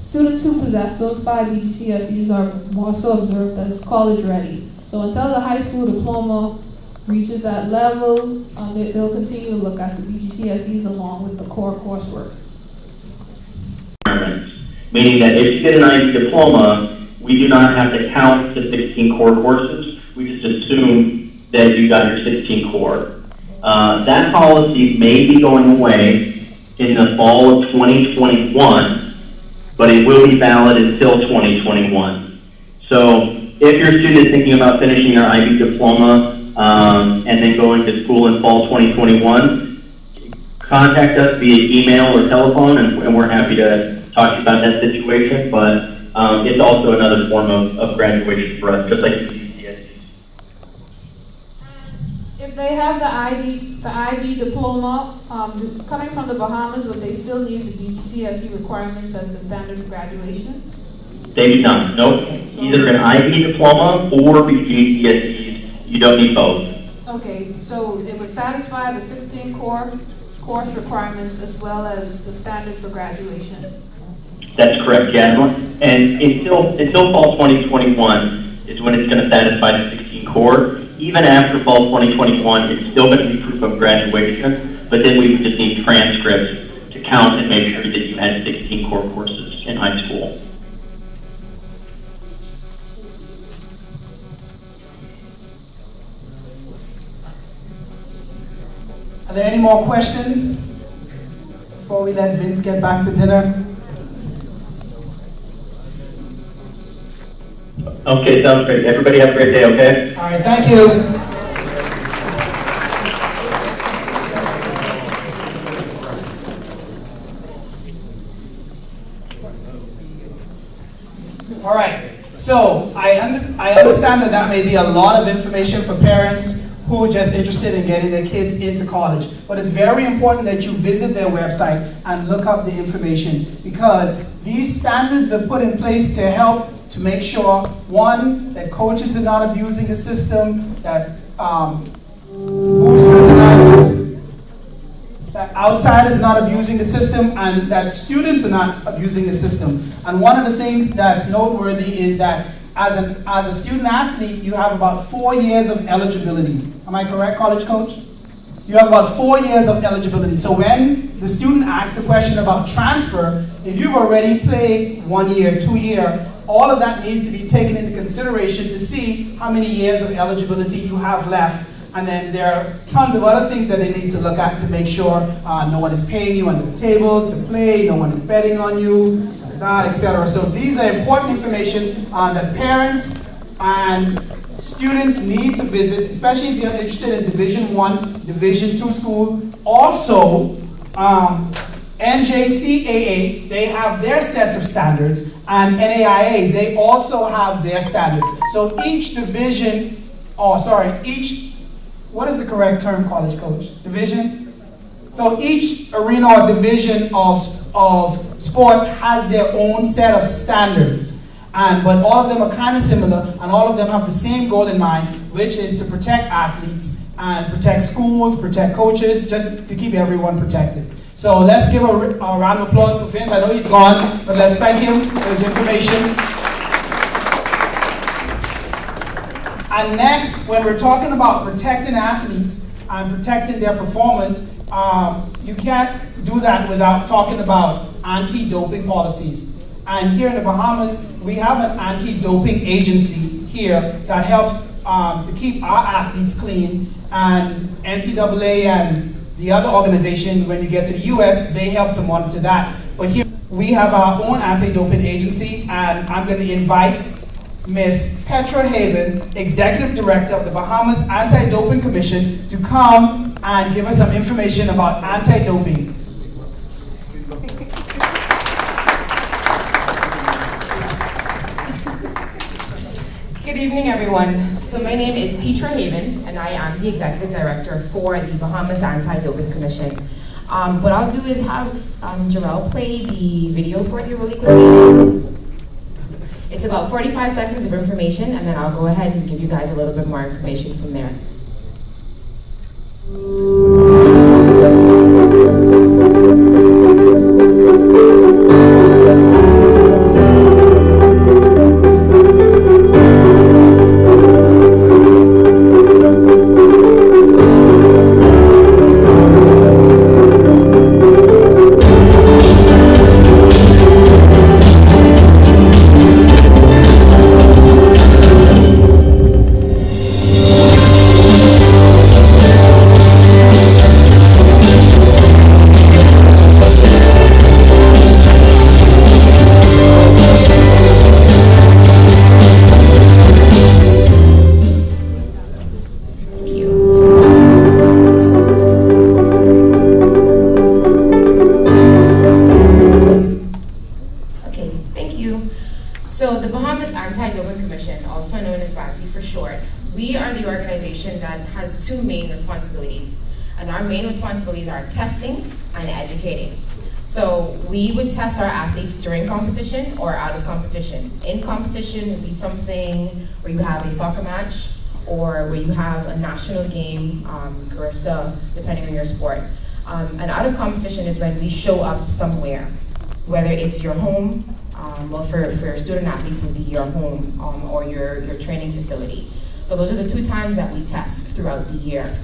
Students who possess those 5 BGCSEs are more so observed as college ready. So until the high school diploma reaches that level, they'll continue to look at the BGCSEs along with the core coursework. Meaning that if you get an IB diploma, we do not have to count the 16 core courses. We just assume that you got your 16 core. That policy may be going away in the fall of 2021, but it will be valid until 2021. So if your student is thinking about finishing their IB diploma and then going to school in fall 2021, contact us via email or telephone, and we're happy to talk to you about that situation. But it's also another form of graduation for us, just like UCSD. If they have the IB diploma, coming from the Bahamas, would they still need the BGCSE requirements as the standard for graduation? They do not. Nope. Either an IB diploma or BGCSEs. You don't need both. Okay, so it would satisfy the 16 course requirements as well as the standard for graduation. That's correct, yeah. And until fall 2021 is when it's going to satisfy the 16 core. Even after fall 2021, it's still going to be proof of graduation, but then we just need transcripts to count and make sure that you had 16 core courses in high school. Are there any more questions before we let Vince get back to dinner? Okay, sounds great. Everybody have a great day, okay? All right, thank you. All right, so I understand that may be a lot of information for parents who are just interested in getting their kids into college. But it's very important that you visit their website and look up the information, because these standards are put in place to help to make sure, one, that coaches are not abusing the system, that boosters are not, that outsiders are not abusing the system, and that students are not abusing the system. And one of the things that's noteworthy is that as a student athlete, you have about 4 years of eligibility. Am I correct, college coach? You have about 4 years of eligibility. So when the student asks the question about transfer, if you've already played 1 year, 2 year, all of that needs to be taken into consideration to see how many years of eligibility you have left. And then there are tons of other things that they need to look at to make sure no one is paying you under the table to play, no one is betting on you, etc. So these are important information that parents and students need to visit, especially if you're interested in Division I, Division II school. Also, NJCAA, they have their sets of standards, and NAIA, they also have their standards. So each division, what is the correct term, college coach? Division? So each arena or division of sports has their own set of standards. But all of them are kind of similar, and all of them have the same goal in mind, which is to protect athletes and protect schools, protect coaches, just to keep everyone protected. So let's give a round of applause for Vince. I know he's gone, but let's thank him for his information. And next, when we're talking about protecting athletes and protecting their performance, you can't do that without talking about anti-doping policies. And here in the Bahamas, we have an anti-doping agency here that helps to keep our athletes clean. And NCAA and the other organization, when you get to the US, they help to monitor that. But here we have our own anti-doping agency, and I'm going to invite Ms. Petra Haven, Executive Director of the Bahamas Anti-Doping Commission, to come and give us some information about anti-doping. Good evening, everyone. So my name is Petra Haven, and I am the Executive Director for the Bahamas Anti-Doping Commission. What I'll do is have Jarrell play the video for you really quickly. It's about 45 seconds of information, and then I'll go ahead and give you guys a little bit more information from there. So the Bahamas Anti-Doping Commission, also known as BANSI for short, we are the organization that has two main responsibilities. And our main responsibilities are testing and educating. So we would test our athletes during competition or out of competition. In competition would be something where you have a soccer match or where you have a national game, Garifta, depending on your sport. And out of competition is when we show up somewhere, whether it's your home, well for student athletes would be your home or your training facility. So those are the two times that we test throughout the year.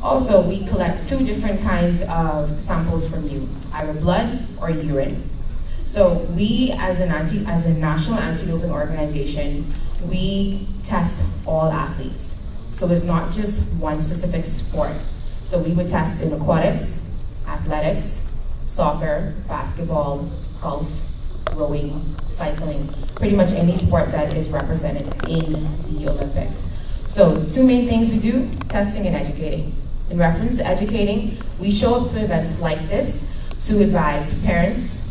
Also, we collect two different kinds of samples from you, either blood or urine. So we, as a national anti-doping organization, we test all athletes. So it's not just one specific sport. So we would test in aquatics, athletics, soccer, basketball, golf, rowing, cycling, pretty much any sport that is represented in the Olympics. So two main things we do, testing and educating. In reference to educating, we show up to events like this to advise parents,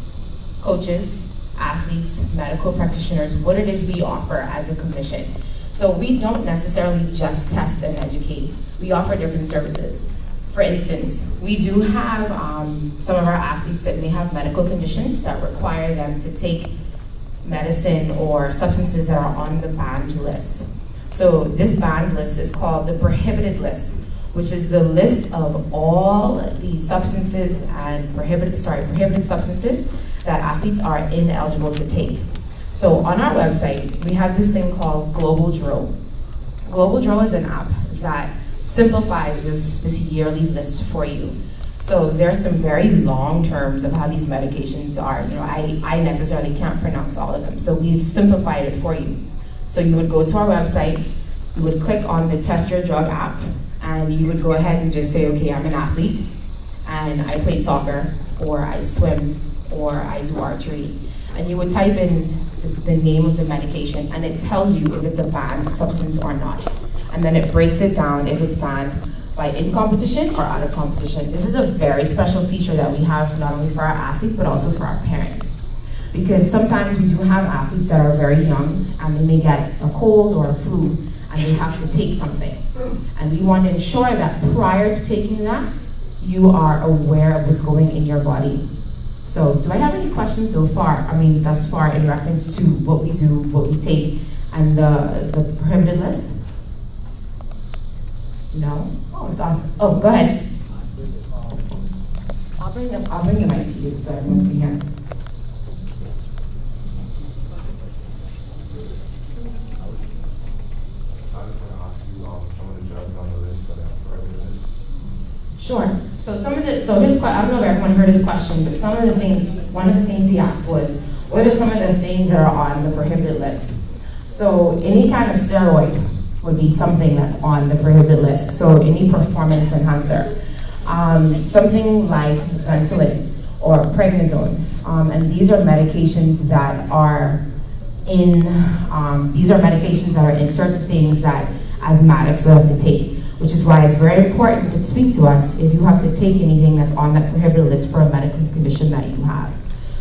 coaches, athletes, medical practitioners, what it is we offer as a commission. So we don't necessarily just test and educate. We offer different services. For instance, we do have some of our athletes that may have medical conditions that require them to take medicine or substances that are on the banned list. So this banned list is called the prohibited list, which is the list of all the substances and prohibited substances that athletes are ineligible to take. So on our website, we have this thing called Global Dro. Global Dro is an app that simplifies this yearly list for you. So there's some very long terms of how these medications are. You know, I necessarily can't pronounce all of them, so we've simplified it for you. So you would go to our website, you would click on the Test Your Drug app, and you would go ahead and just say, okay, I'm an athlete, and I play soccer, or I swim, or I do archery. And you would type in the name of the medication, and it tells you if it's a banned substance or not. And then it breaks it down if it's banned by in competition or out of competition. This is a very special feature that we have not only for our athletes, but also for our parents. Because sometimes we do have athletes that are very young, and they may get a cold or a flu, and they have to take something. And we want to ensure that prior to taking that, you are aware of what's going in your body. So do I have any questions so far? I mean, thus far in reference to what we do, what we take, and the prohibited list? No? Oh, it's awesome. Oh, go ahead. I'll bring the mic to you so everyone can hear. Sure. So I don't know if everyone heard his question, but one of the things he asked was, what are some of the things that are on the prohibited list? So any kind of steroid would be something that's on the prohibited list. So any performance enhancer, something like Ventolin or prednisone, and these are medications that are in certain things that asthmatics will have to take, which is why it's very important to speak to us if you have to take anything that's on that prohibited list for a medical condition that you have.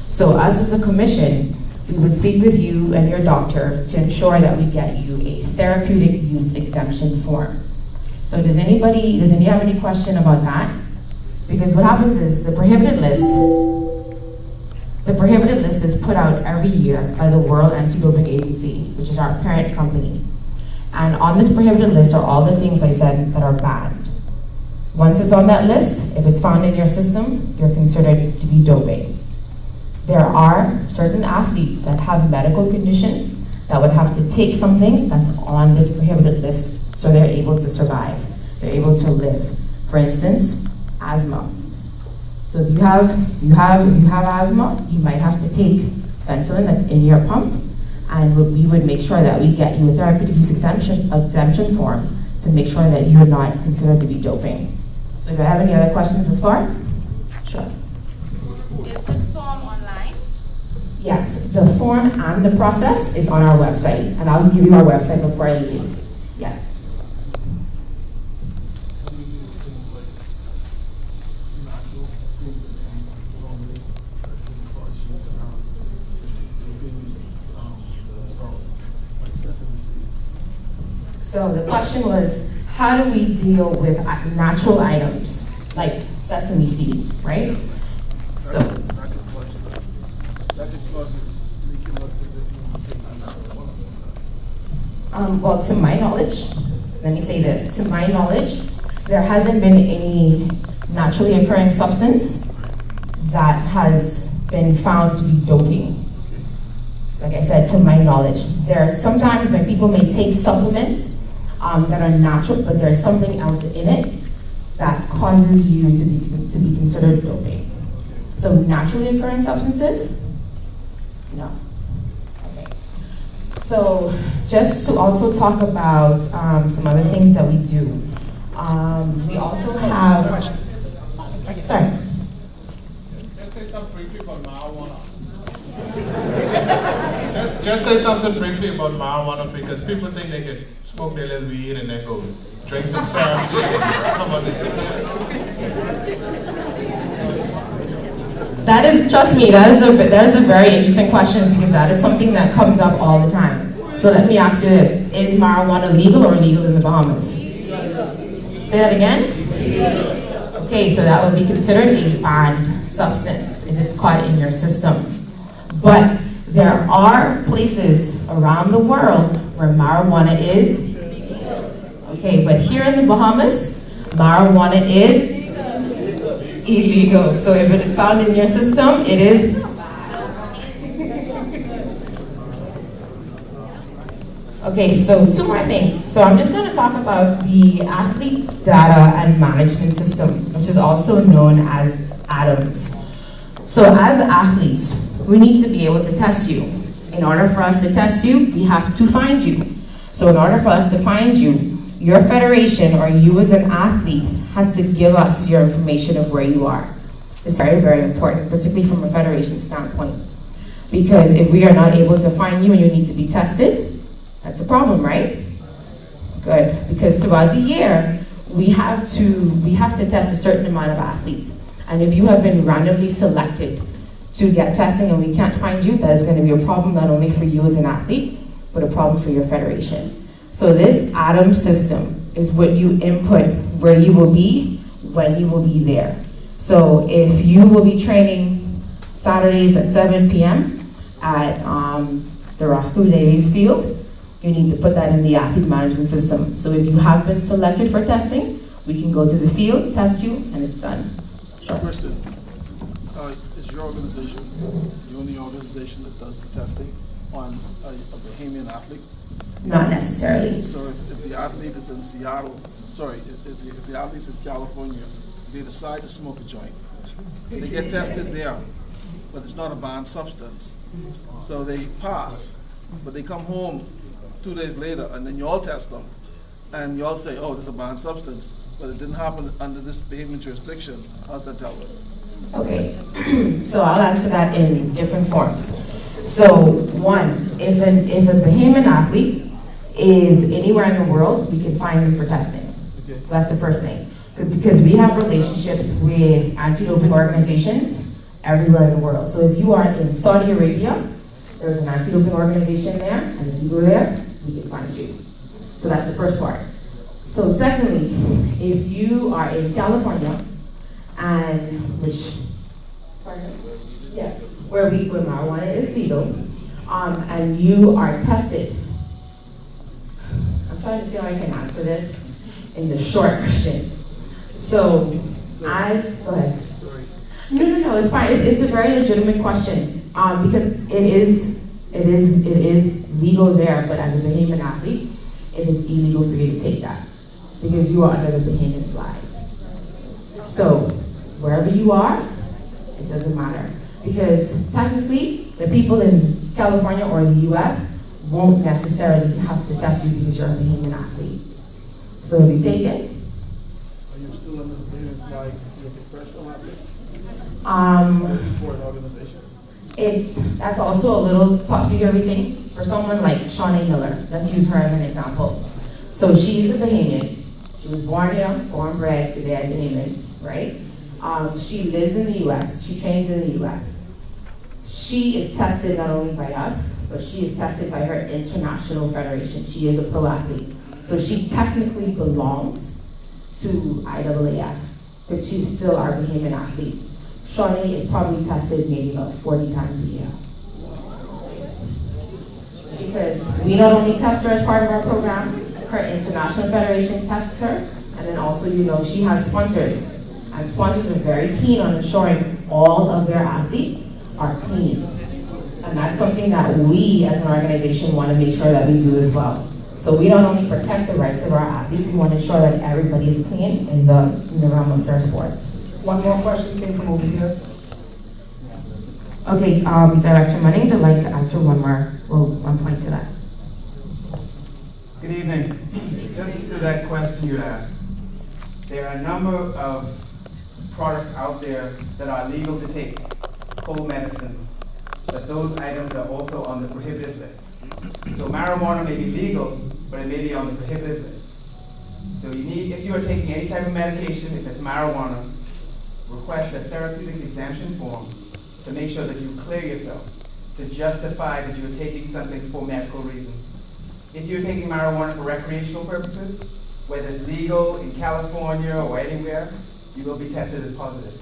So us as a commission, we would speak with you and your doctor to ensure that we get you a therapeutic use exemption form. So does anybody have any question about that? Because what happens is the prohibited list is put out every year by the World Anti-Doping Agency, which is our parent company. And on this prohibited list are all the things I said that are banned. Once it's on that list, if it's found in your system, you're considered to be doping. There are certain athletes that have medical conditions that would have to take something that's on this prohibited list so they're able to survive, they're able to live. For instance, asthma. So if you have asthma, you might have to take Ventolin that's in your pump, and we would make sure that we get you a therapeutic use exemption form to make sure that you're not considered to be doping. So do I have any other questions thus far? Sure. Is this form online? Yes, the form and the process is on our website, and I'll give you our website before I leave. Yes. So the question was, how do we deal with natural items like sesame seeds, right? So. Well, to my knowledge, let me say this, to my knowledge, there hasn't been any naturally occurring substance that has been found to be doping. Like I said, to my knowledge. There are sometimes when people may take supplements that are natural, but there's something else in it that causes you to be considered doping. So naturally occurring substances? No. Okay. So just to also talk about some other things that we do. We also have, sorry. Just say something briefly about marijuana. just say something briefly about marijuana, because people think they can smoke their little weed and then go drink some syrup and come on and sit there. That is, trust me, that is a very interesting question, because that is something that comes up all the time. So let me ask you this, is marijuana legal or illegal in the Bahamas? Say that again? Okay, so that would be considered a banned substance if it's caught in your system. But there are places around the world where marijuana is okay, but here in the Bahamas, marijuana is illegal. So if it is found in your system, it is okay, so two more things. So I'm just going to talk about the athlete data and management system, which is also known as ADAMS. So as athletes, we need to be able to test you. In order for us to test you, we have to find you. So in order for us to find you, your federation or you as an athlete has to give us your information of where you are. It's very, very important, particularly from a federation standpoint. Because if we are not able to find you and you need to be tested, that's a problem, right? Good, because throughout the year, we have to test a certain amount of athletes. And if you have been randomly selected to get testing and we can't find you, that is going to be a problem not only for you as an athlete, but a problem for your federation. So this ADAMS system is what you input where you will be, when you will be there. So if you will be training Saturdays at 7 p.m. at the Roscoe Davies Field, you need to put that in the athlete management system. So if you have been selected for testing, we can go to the field, test you, and it's done. Sure. Question. Is your organization the only organization that does the testing on a Bahamian athlete? Not necessarily. So if the athlete is in Seattle, if the athlete's in California, they decide to smoke a joint, they get tested there, but it's not a banned substance. So they pass, but they come home 2 days later, and then you all test them, and you all say, oh, this is a banned substance, but it didn't happen under this Bahamian jurisdiction. How's that dealt with? Okay, so I'll answer that in different forms. So one, if a Bahamian athlete is anywhere in the world, we can find them for testing. Okay. So that's the first thing. Because we have relationships with anti-doping organizations everywhere in the world. So if you are in Saudi Arabia, there's an anti-doping organization there, and if you go there, we can find you. So that's the first part. So secondly, if you are in California, and where marijuana is legal, and you are tested. I'm trying to see how I can answer this in the short question. So, go ahead. Sorry. No, it's fine. It's a very legitimate question because it is legal there, but as a Bahamian athlete, it is illegal for you to take that because you are under the Bahamian flag. So, wherever you are, it doesn't matter. Because technically, the people in California or the US won't necessarily have to test you because you're a Bahamian athlete. So if you take it. Are you still under the Bahamian flag as a professional athlete? For an organization? That's also a little topsy-turvy thing for someone like Shawnee Miller. Let's use her as an example. So she's a Bahamian. She was born here, born bred, today Bahamian, right? She lives in the US, she trains in the US. She is tested not only by us, but she is tested by her international federation. She is a pro athlete. So she technically belongs to IAAF, but she's still our Bahamian athlete. Shawnee is probably tested maybe about 40 times a year. Because we not only test her as part of our program, her international federation tests her, and then also, you know, she has sponsors. And sponsors are very keen on ensuring all of their athletes are clean. And that's something that we as an organization want to make sure that we do as well. So we don't only protect the rights of our athletes, we want to ensure that everybody is clean in the realm of their sports. One more question came from over here. Okay, Director Munnings would like to answer one point to that. Good evening. Just to that question you asked, there are a number of products out there that are legal to take, cold medicines, but those items are also on the prohibited list. So marijuana may be legal, but it may be on the prohibited list. So you need, if you are taking any type of medication, if it's marijuana, request a therapeutic exemption form to make sure that you clear yourself, to justify that you're taking something for medical reasons. If you're taking marijuana for recreational purposes, whether it's legal in California or anywhere, you will be tested as positive.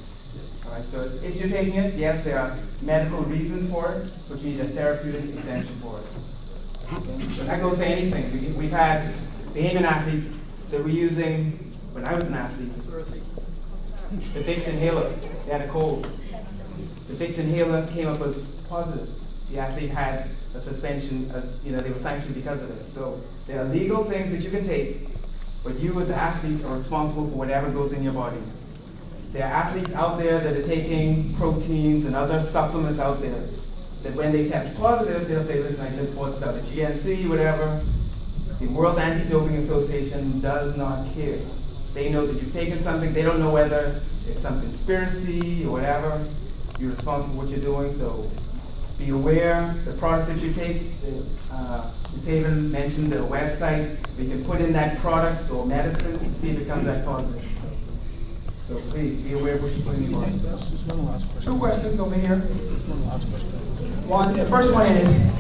All right, so if you're taking it, yes, there are medical reasons for it, but you need a therapeutic exemption for it. So that goes to anything. We've had Bahamian athletes that were using, when I was an athlete, the Vicks inhaler. They had a cold. The Vicks inhaler came up as positive. The athlete had a suspension, they were sanctioned because of it. So there are legal things that you can take, but you as athletes are responsible for whatever goes in your body. There are athletes out there that are taking proteins and other supplements out there that when they test positive, they'll say, listen, I just bought stuff at GNC, whatever. The World Anti-Doping Association does not care. They know that you've taken something. They don't know whether it's some conspiracy or whatever. You're responsible for what you're doing, so be aware. The products that you take, Ms. Haven mentioned the website. We can put in that product or medicine to see if it comes back positive. So please be aware of what you put in your body. Two questions over here. The first one is,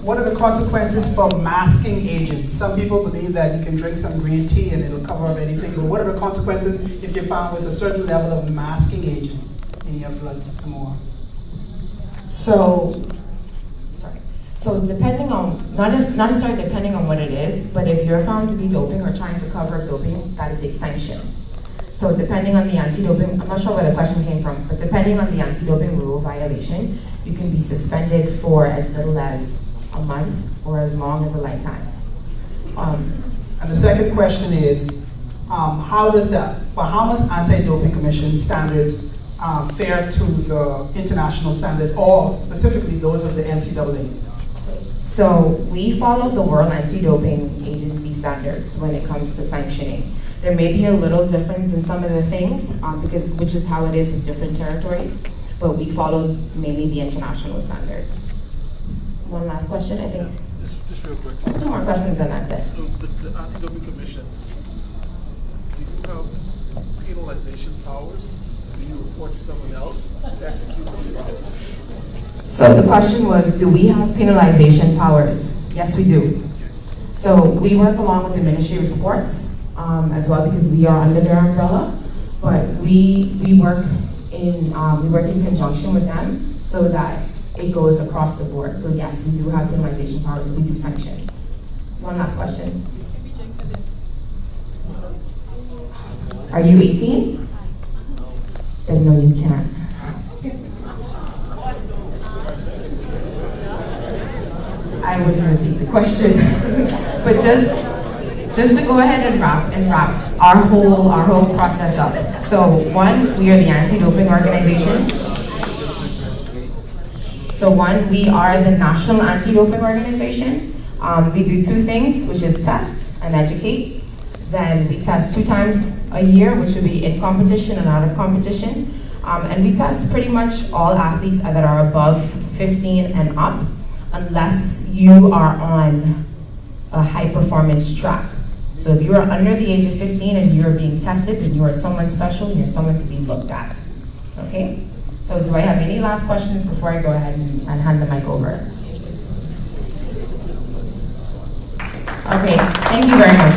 what are the consequences for masking agents? Some people believe that you can drink some green tea and it'll cover up anything, but what are the consequences if you're found with a certain level of masking agent in your blood system or? So depending on, not necessarily depending on what it is, but if you're found to be doping or trying to cover up doping, that is a sanction. So depending on the anti-doping, I'm not sure where the question came from, but depending on the anti-doping rule violation, you can be suspended for as little as a month or as long as a lifetime. And the second question is, how does the Bahamas Anti-Doping Commission standards fare to the international standards, or specifically those of the NCAA? So we follow the World Anti-Doping Agency standards when it comes to sanctioning. There may be a little difference in some of the things, which is how it is with different territories, but we follow mainly the international standard. One last question, I think. Just real quick. Two more questions and that's it. So the Anti-Doping Commission, do you have penalization powers? Do you report to someone else to execute those powers? So the question was, do we have penalization powers? Yes, we do. So we work along with the Ministry of Sports as well, because we are under their umbrella, but we work in conjunction with them so that it goes across the board. So yes, we do have penalization powers, so we do sanction. One last question. Are you 18? Then no, you can't. I wouldn't repeat the question, but just to go ahead and wrap our whole process up. So one, we are the anti-doping organization. So one, we are the National Anti-Doping Organization. We do two things, which is test and educate. Then we test 2 times a year, which would be in competition and out of competition. And we test pretty much all athletes that are above 15 and up, unless you are on a high performance track. So if you are under the age of 15 and you're being tested, then you are someone special and you're someone to be looked at. Okay? So do I have any last questions before I go ahead and hand the mic over? Okay, thank you very much.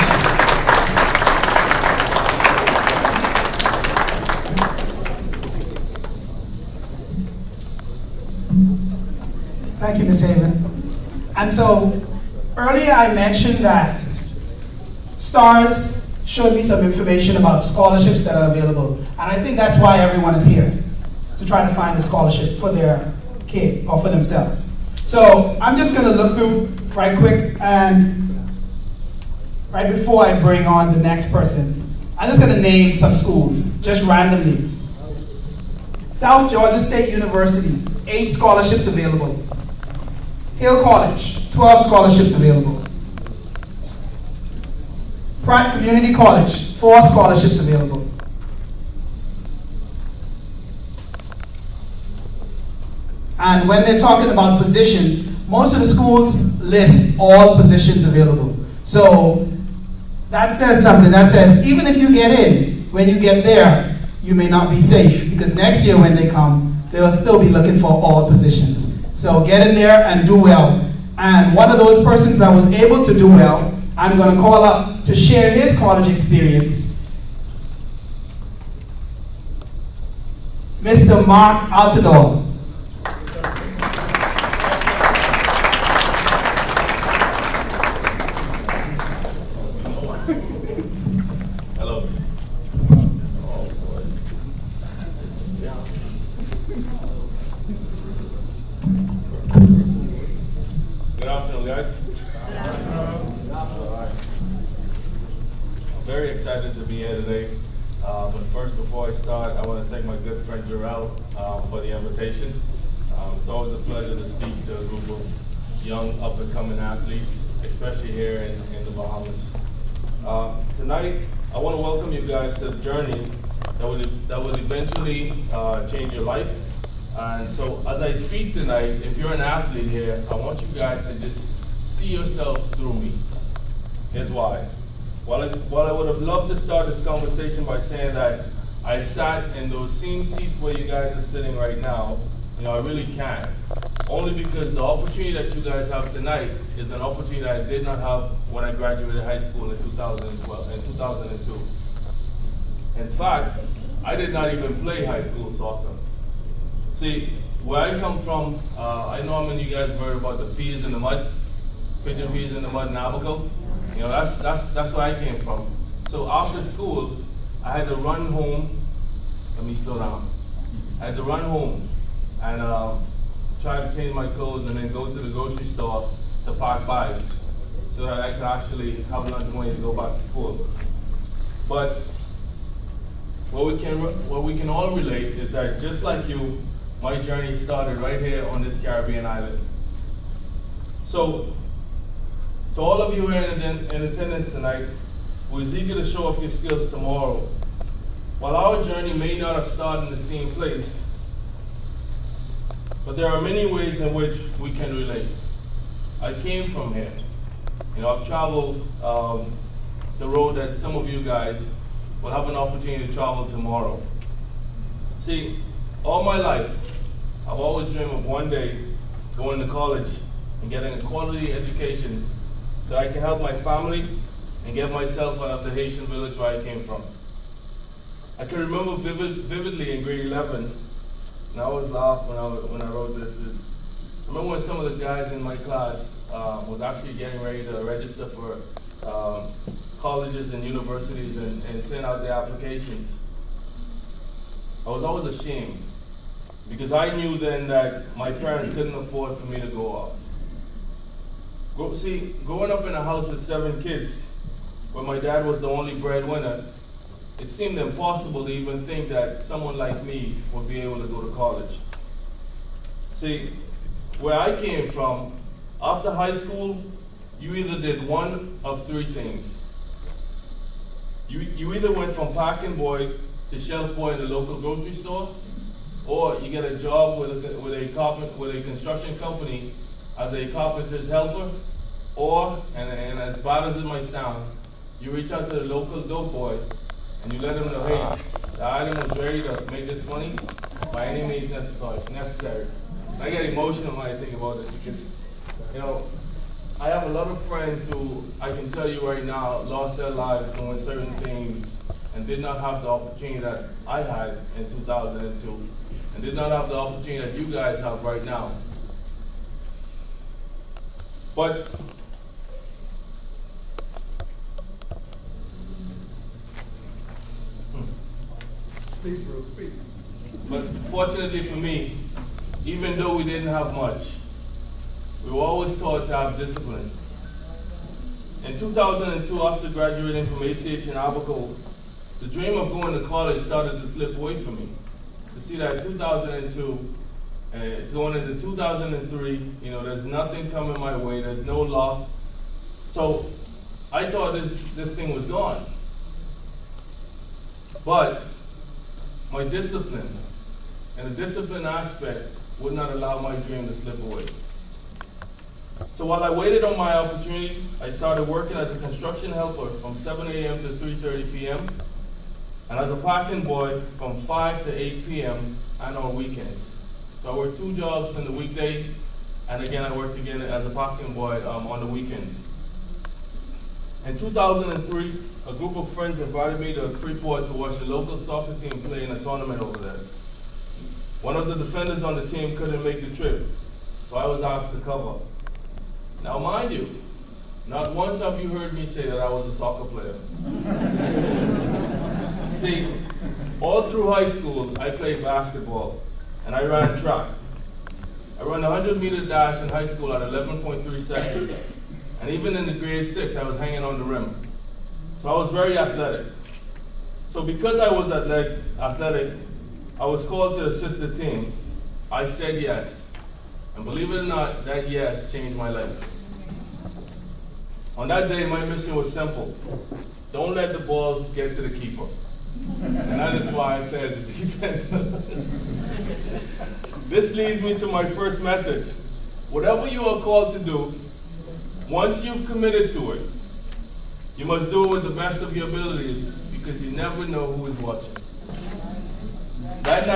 Thank you, Ms. Haven. And so, earlier I mentioned that STARS showed me some information about scholarships that are available. And I think that's why everyone is here, to try to find a scholarship for their kid or for themselves. So I'm just going to look through right quick, and right before I bring on the next person, I'm just going to name some schools, just randomly. South Georgia State University, 8 scholarships available. Hill College, 12 scholarships available. Pratt Community College, 4 scholarships available. And when they're talking about positions, most of the schools list all positions available. So that says something. That says even if you get in, when you get there, you may not be safe, because next year when they come, they'll still be looking for all positions. So get in there and do well. And one of those persons that was able to do well, I'm going to call up to share his college experience, Mr. Mark Altador. Hello. Good afternoon, guys. I'm very excited to be here today. But first, before I start, I want to thank my good friend Jarrell for the invitation. It's always a pleasure to speak to a group of young, up-and-coming athletes, especially here in the Bahamas. Tonight, I want to welcome you guys to the journey that will eventually change your life. And so, as I speak tonight, if you're an athlete here, I want you guys to just see yourself through me. Here's why. While I would have loved to start this conversation by saying that I sat in those same seats where you guys are sitting right now, I really can't. Only because the opportunity that you guys have tonight is an opportunity that I did not have when I graduated high school in 2002. In fact, I did not even play high school soccer. See, where I come from, I know how many of you guys have heard about the peas in the mud, pigeon peas in the mud in Abaco. That's where I came from. So after school, I had to run home. Let me slow down. I had to run home and try to change my clothes and then go to the grocery store to pack bags so that I could actually have enough money to go back to school. But what we can all relate is that just like you, my journey started right here on this Caribbean island. So, to all of you here in attendance tonight, who is eager to show off your skills tomorrow, while our journey may not have started in the same place, but there are many ways in which we can relate. I came from here. I've traveled the road that some of you guys will have an opportunity to travel tomorrow. See, all my life, I've always dreamed of one day going to college and getting a quality education so I can help my family and get myself out of the Haitian village where I came from. I can remember vividly in grade 11, and I always laugh when I wrote this, I remember when some of the guys in my class was actually getting ready to register for colleges and universities and send out their applications. I was always ashamed because I knew then that my parents couldn't afford for me to go off. See, growing up in a house with 7 kids, where my dad was the only breadwinner, it seemed impossible to even think that someone like me would be able to go to college. See, where I came from, after high school, you either did one of 3 things. You either went from packing boy to shelf boy in the local grocery store, or you get a job with a construction company as a carpenter's helper, or, and as bad as it might sound, you reach out to the local dope boy and you let him know, hey, the item was ready to make this money by any means necessary. I get emotional when I think about this because, I have a lot of friends who, I can tell you right now, lost their lives doing certain things and did not have the opportunity that I had in 2002, and did not have the opportunity that you guys have right now. But Speak, bro, speak. But fortunately for me, even though we didn't have much, we were always taught to have discipline. In 2002, after graduating from ACH in Abaco, the dream of going to college started to slip away from me. You see that 2002, and it's going into 2003, you know, there's nothing coming my way, there's no luck. So I thought this thing was gone. But my discipline and the discipline aspect would not allow my dream to slip away. So while I waited on my opportunity, I started working as a construction helper from 7 a.m. to 3:30 p.m. and as a packing boy from 5 to 8 p.m. and on weekends. So I worked 2 jobs in the weekday, and again I worked again as a packing boy on the weekends. In 2003, a group of friends invited me to Freeport to watch the local soccer team play in a tournament over there. One of the defenders on the team couldn't make the trip, so I was asked to cover. Now mind you, not once have you heard me say that I was a soccer player. See, all through high school, I played basketball, and I ran track. I ran a 100-meter dash in high school at 11.3 seconds, and even in the grade 6, I was hanging on the rim. So I was very athletic. So because I was athletic, I was called to assist the team. I said yes. And believe it or not, that yes changed my life. On that day, my mission was simple. Don't let the balls get to the keeper. And that is why I play as a defender. This leads me to my first message. Whatever you are called to do, once you've committed to it, you must do it with the best of your abilities, because you never know who is watching. That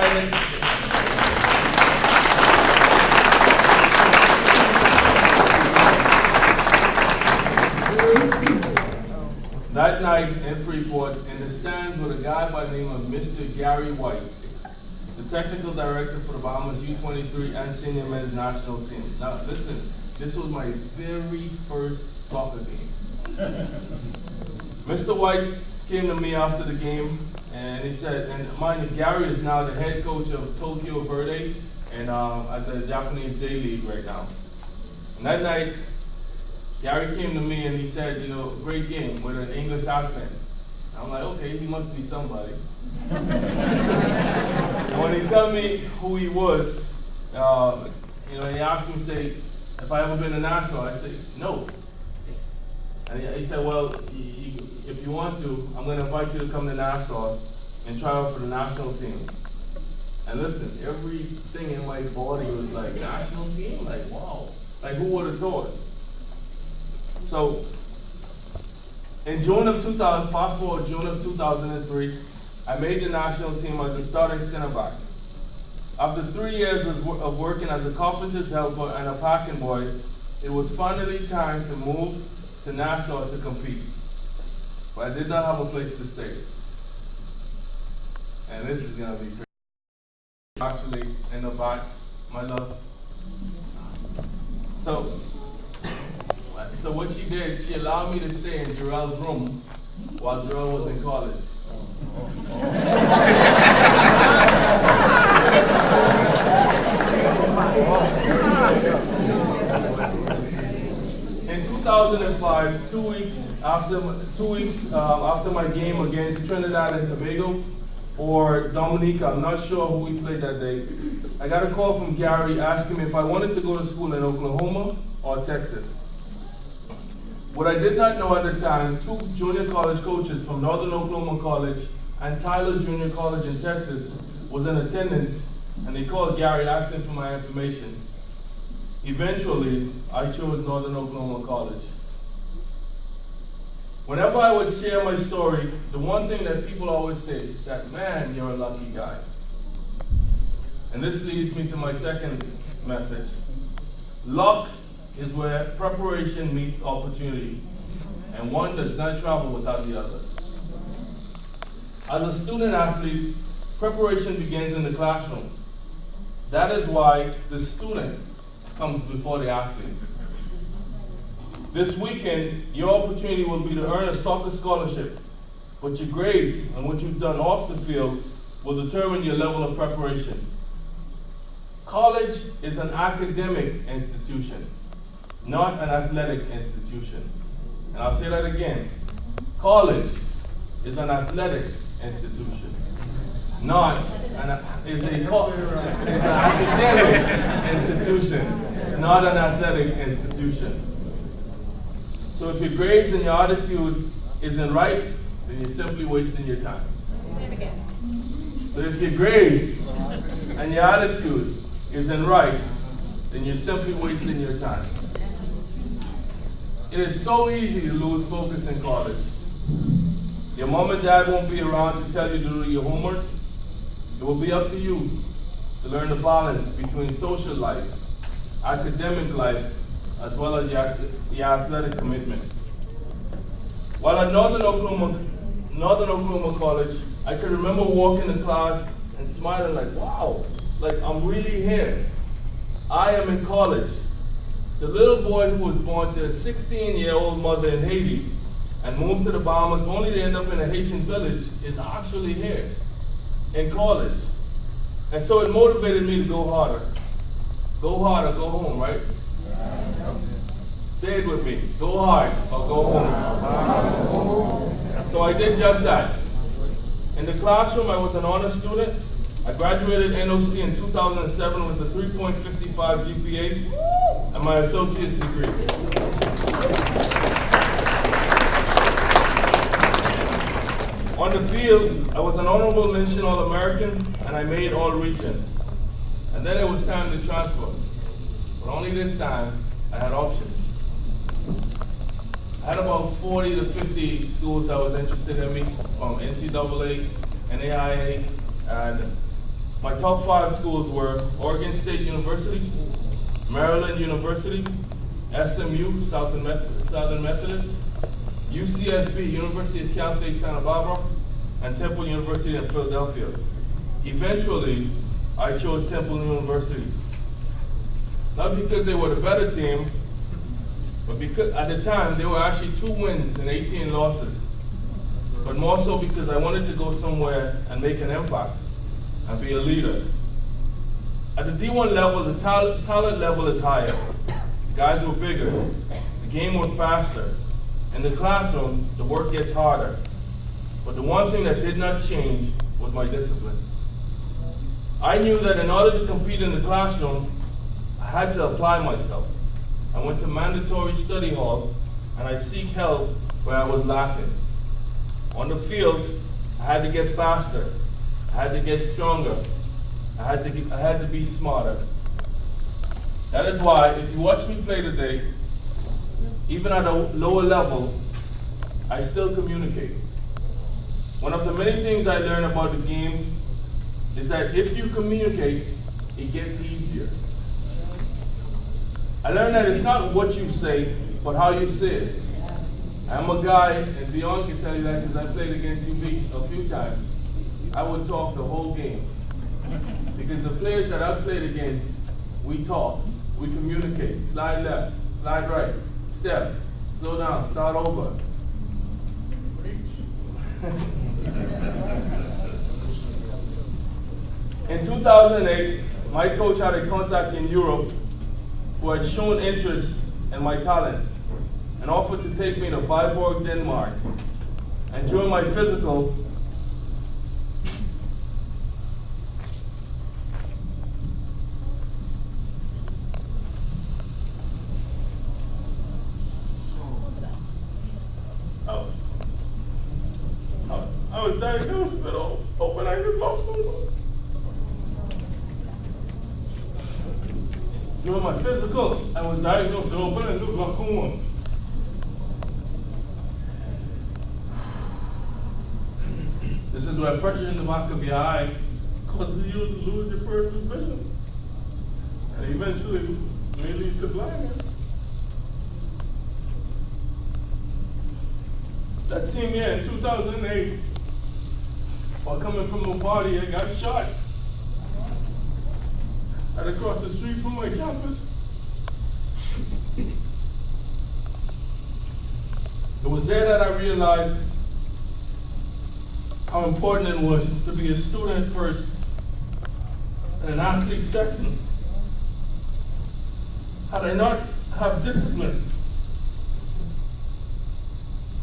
night in Freeport, in the stands with a guy by the name of Mr. Gary White, the technical director for the Bahamas U23 and senior men's national team. Now listen, this was my very first soccer game. Mr. White came to me after the game, and he said, and mind you, Gary is now the head coach of Tokyo Verde and at the Japanese J League right now. And that night, Gary came to me and he said, you know, great game with an English accent. I'm like, okay, he must be somebody. When he told me who he was, you know, he asked me, say, if I ever been to Nassau, I said, no. And he said, well, if you want to, I'm going to invite you to come to Nassau and try out for the national team. And listen, everything in my body was like, national team? Like, wow. Like, who would have thought? So, in June of 2000, fast forward June of 2003, I made the national team as a starting center back. After 3 years of working as a carpenter's helper and a packing boy, it was finally time to move to Nassau to compete. But I did not have a place to stay. And this is gonna be crazy. Actually, in the back, my love. So what she did, she allowed me to stay in Jarrell's room while Jarrell was in college. In 2005, 2 weeks after my game against Trinidad and Tobago, or Dominica, I'm not sure who we played that day, I got a call from Gary asking me if I wanted to go to school in Oklahoma or Texas. What I did not know at the time, 2 junior college coaches from Northern Oklahoma College and Tyler Junior College in Texas was in attendance, and they called Gary asking for my information. Eventually, I chose Northern Oklahoma College. Whenever I would share my story, the one thing that people always say is that, man, you're a lucky guy. And this leads me to my second message. Luck is where preparation meets opportunity, and one does not travel without the other. As a student athlete, preparation begins in the classroom. That is why the student comes before the athlete. This weekend, your opportunity will be to earn a soccer scholarship, but your grades and what you've done off the field will determine your level of preparation. College is an academic institution, not an athletic institution. And I'll say that again. College is an athletic institution, not an academic institution, not an athletic institution. So if your grades and your attitude isn't right, then you're simply wasting your time. So if your grades and your attitude isn't right, then you're simply wasting your time. It is so easy to lose focus in college. Your mom and dad won't be around to tell you to do your homework. It will be up to you to learn the balance between social life, academic life, as well as your athletic commitment. While at Northern Oklahoma College, I could remember walking to class and smiling like, wow, like I'm really here. I am in college. The little boy who was born to a 16-year-old mother in Haiti and moved to the Bahamas only to end up in a Haitian village is actually here in college. And so it motivated me to go harder. Go hard or go home, right? Say it with me. Go hard or go home. So I did just that. In the classroom, I was an honor student. I graduated NOC in 2007 with a 3.55 GPA and my associate's degree. On the field, I was an honorable mention All-American and I made All-Region. And then it was time to transfer. But only this time, I had options. I had about 40 to 50 schools that was interested in me, from NCAA, NAIA, and my top 5 schools were Oregon State University, Maryland University, SMU, Southern Methodist, UCSB, University of Cal State Santa Barbara, and Temple University in Philadelphia. Eventually, I chose Temple University. Not because they were the better team, but because at the time they were actually 2 wins and 18 losses. But more so because I wanted to go somewhere and make an impact and be a leader. At the D1 level, the talent level is higher. The guys were bigger. The game went faster. In the classroom, the work gets harder. But the one thing that did not change was my discipline. I knew that in order to compete in the classroom, I had to apply myself. I went to mandatory study hall and I seek help where I was lacking. On the field, I had to get faster. I had to get stronger. I had to be smarter. That is why, if you watch me play today, even at a lower level, I still communicate. One of the many things I learned about the game is that if you communicate, it gets easier. I learned that it's not what you say, but how you say it. I'm a guy, and Dion can tell you that because I played against you a few times. I would talk the whole game. Because the players that I played against, we talk, we communicate. Slide left, slide right, step, slow down, start over. In 2008, my coach had a contact in Europe who had shown interest in my talents and offered to take me to Viborg, Denmark. And during my physical, I was diagnosed with open-angle glaucoma. During my physical, I was diagnosed with open-angle glaucoma. This is where pressure in the back of your eye causes you to lose your peripheral vision, and eventually may lead to blindness. That same year in 2008, while coming from a party, I got shot right across the street from my campus. It was there that I realized how important it was to be a student first and an athlete second. Had I not have discipline,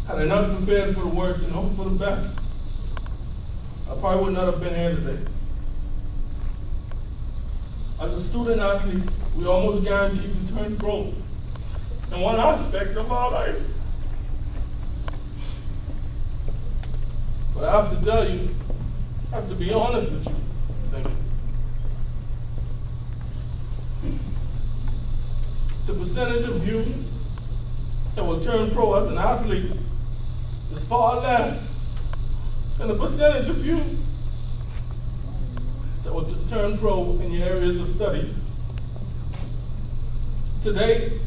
had I not prepared for the worst and hoped for the best, I probably would not have been here today. As a student athlete, we almost guaranteed to turn pro in one aspect of our life. But I have to tell you, I have to be honest with you. Thank you. The percentage of you that will turn pro as an athlete is far less than the percentage of you that will turn pro in your areas of studies. Today,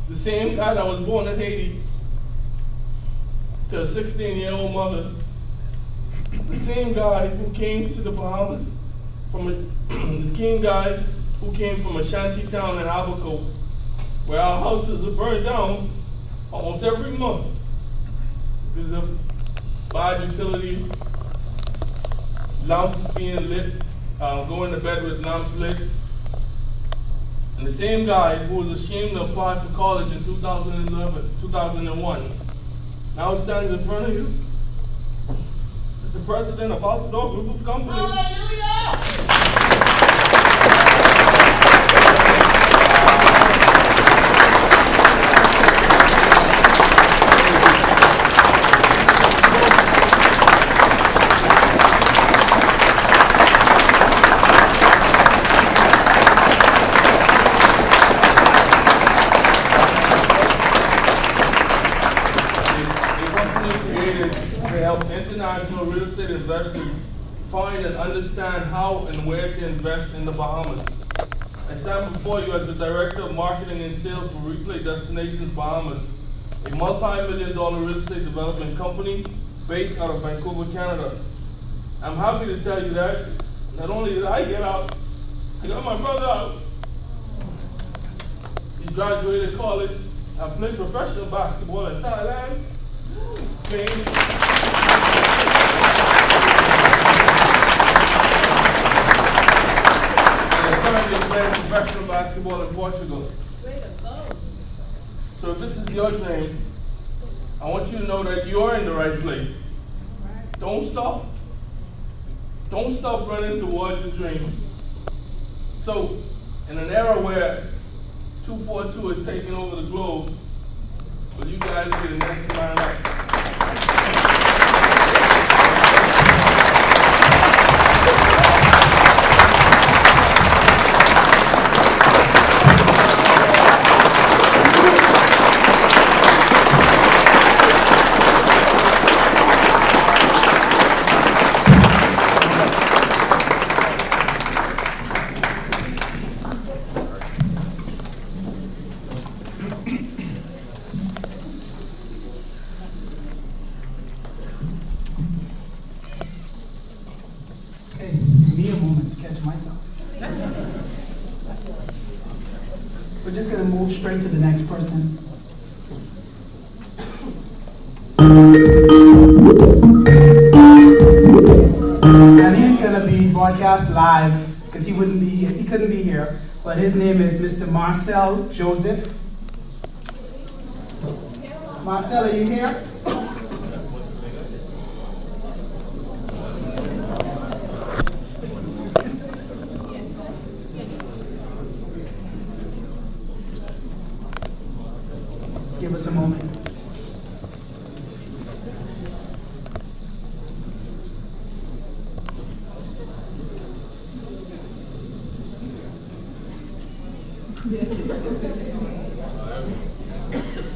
the same guy that was born in Haiti to a 16-year-old mother, the same guy who came to the Bahamas the same guy who came from a shanty town in Albuquerque, where our houses are burned down almost every month because of bad utilities, lamps being lit, going to bed with lamps lit. And the same guy who was ashamed to apply for college in 2001, now stands in front of you as the president of Outdoor Group of Companies. International real estate investors find and understand how and where to invest in the Bahamas. I stand before you as the Director of Marketing and Sales for Replay Destinations Bahamas, a multi-million-dollar real estate development company based out of Vancouver, Canada. I'm happy to tell you that not only did I get out, I got my brother out. He's graduated college, I played professional basketball in Thailand, Spain, playing professional basketball in Portugal. So if this is your dream, I want you to know that you're in the right place. Don't stop. Don't stop running towards your dream. So in an era where 242 is taking over the globe, will you guys be the next man up? We're just going to move straight to the next person. And he's going to be broadcast live because he couldn't be here. But his name is Mr. Marcel Joseph. Marcel, are you here? Give us a moment.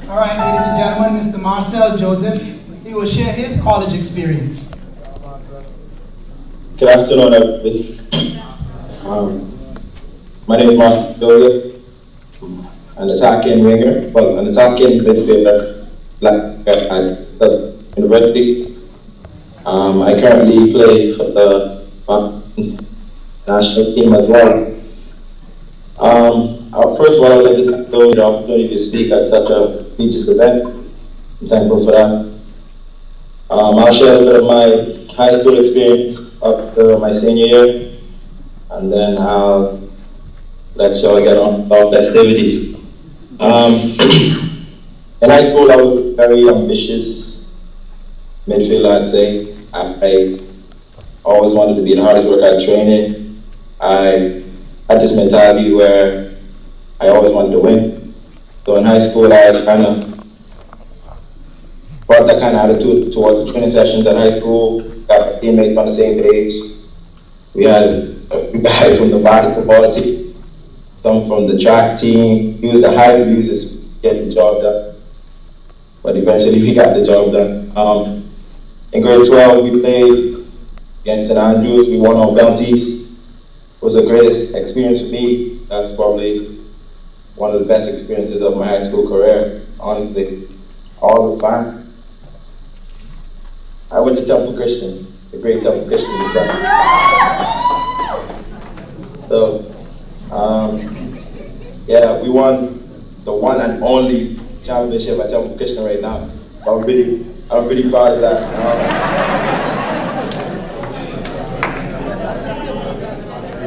All right, ladies and gentlemen, Mr. Marcel Joseph. He will share his college experience. Good afternoon, everybody. My name is Marcel Joseph. An attacking winger, well, an attacking midfielder at the university. I currently play for the Bahamas national team as well. First of all, I would like to thank you for the opportunity to speak at such a prestigious event. I'm thankful for that. I'll share a bit of my high school experience up to my senior year, and then I'll let y'all get on with our festivities. In high school, I was a very ambitious midfielder, I'd say. I always wanted to be the hardest worker at training. I had this mentality where I always wanted to win. So in high school, I kind of brought that kind of attitude towards the training sessions at high school, got my teammates on the same page. We had a few guys from the basketball team, some from the track team. We used to hype, we used to get the job done. But eventually we got the job done. In grade 12, we played against St. Andrews. We won on penalties. It was the greatest experience for me. That's probably one of the best experiences of my high school career, honestly. All the fun. I went to Temple Christian, the great Temple Christian in So, yeah, we won the one and only championship at Temple Christian right now. I'm pretty proud of that.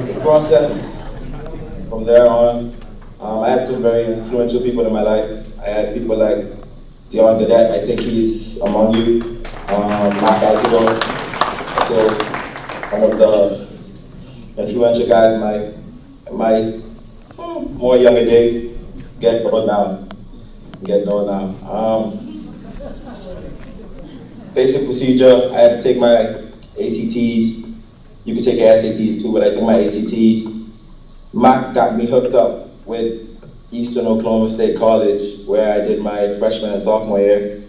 The process from there on, I had some very influential people in my life. I had people like Dion Gadet, I think he's among you. Mark Altigo, so one of the influential guys in my more younger days. Get going now. Basic procedure, I had to take my ACTs. You could take your SATs too, but I took my ACTs. Mac got me hooked up with Eastern Oklahoma State College, where I did my freshman and sophomore year.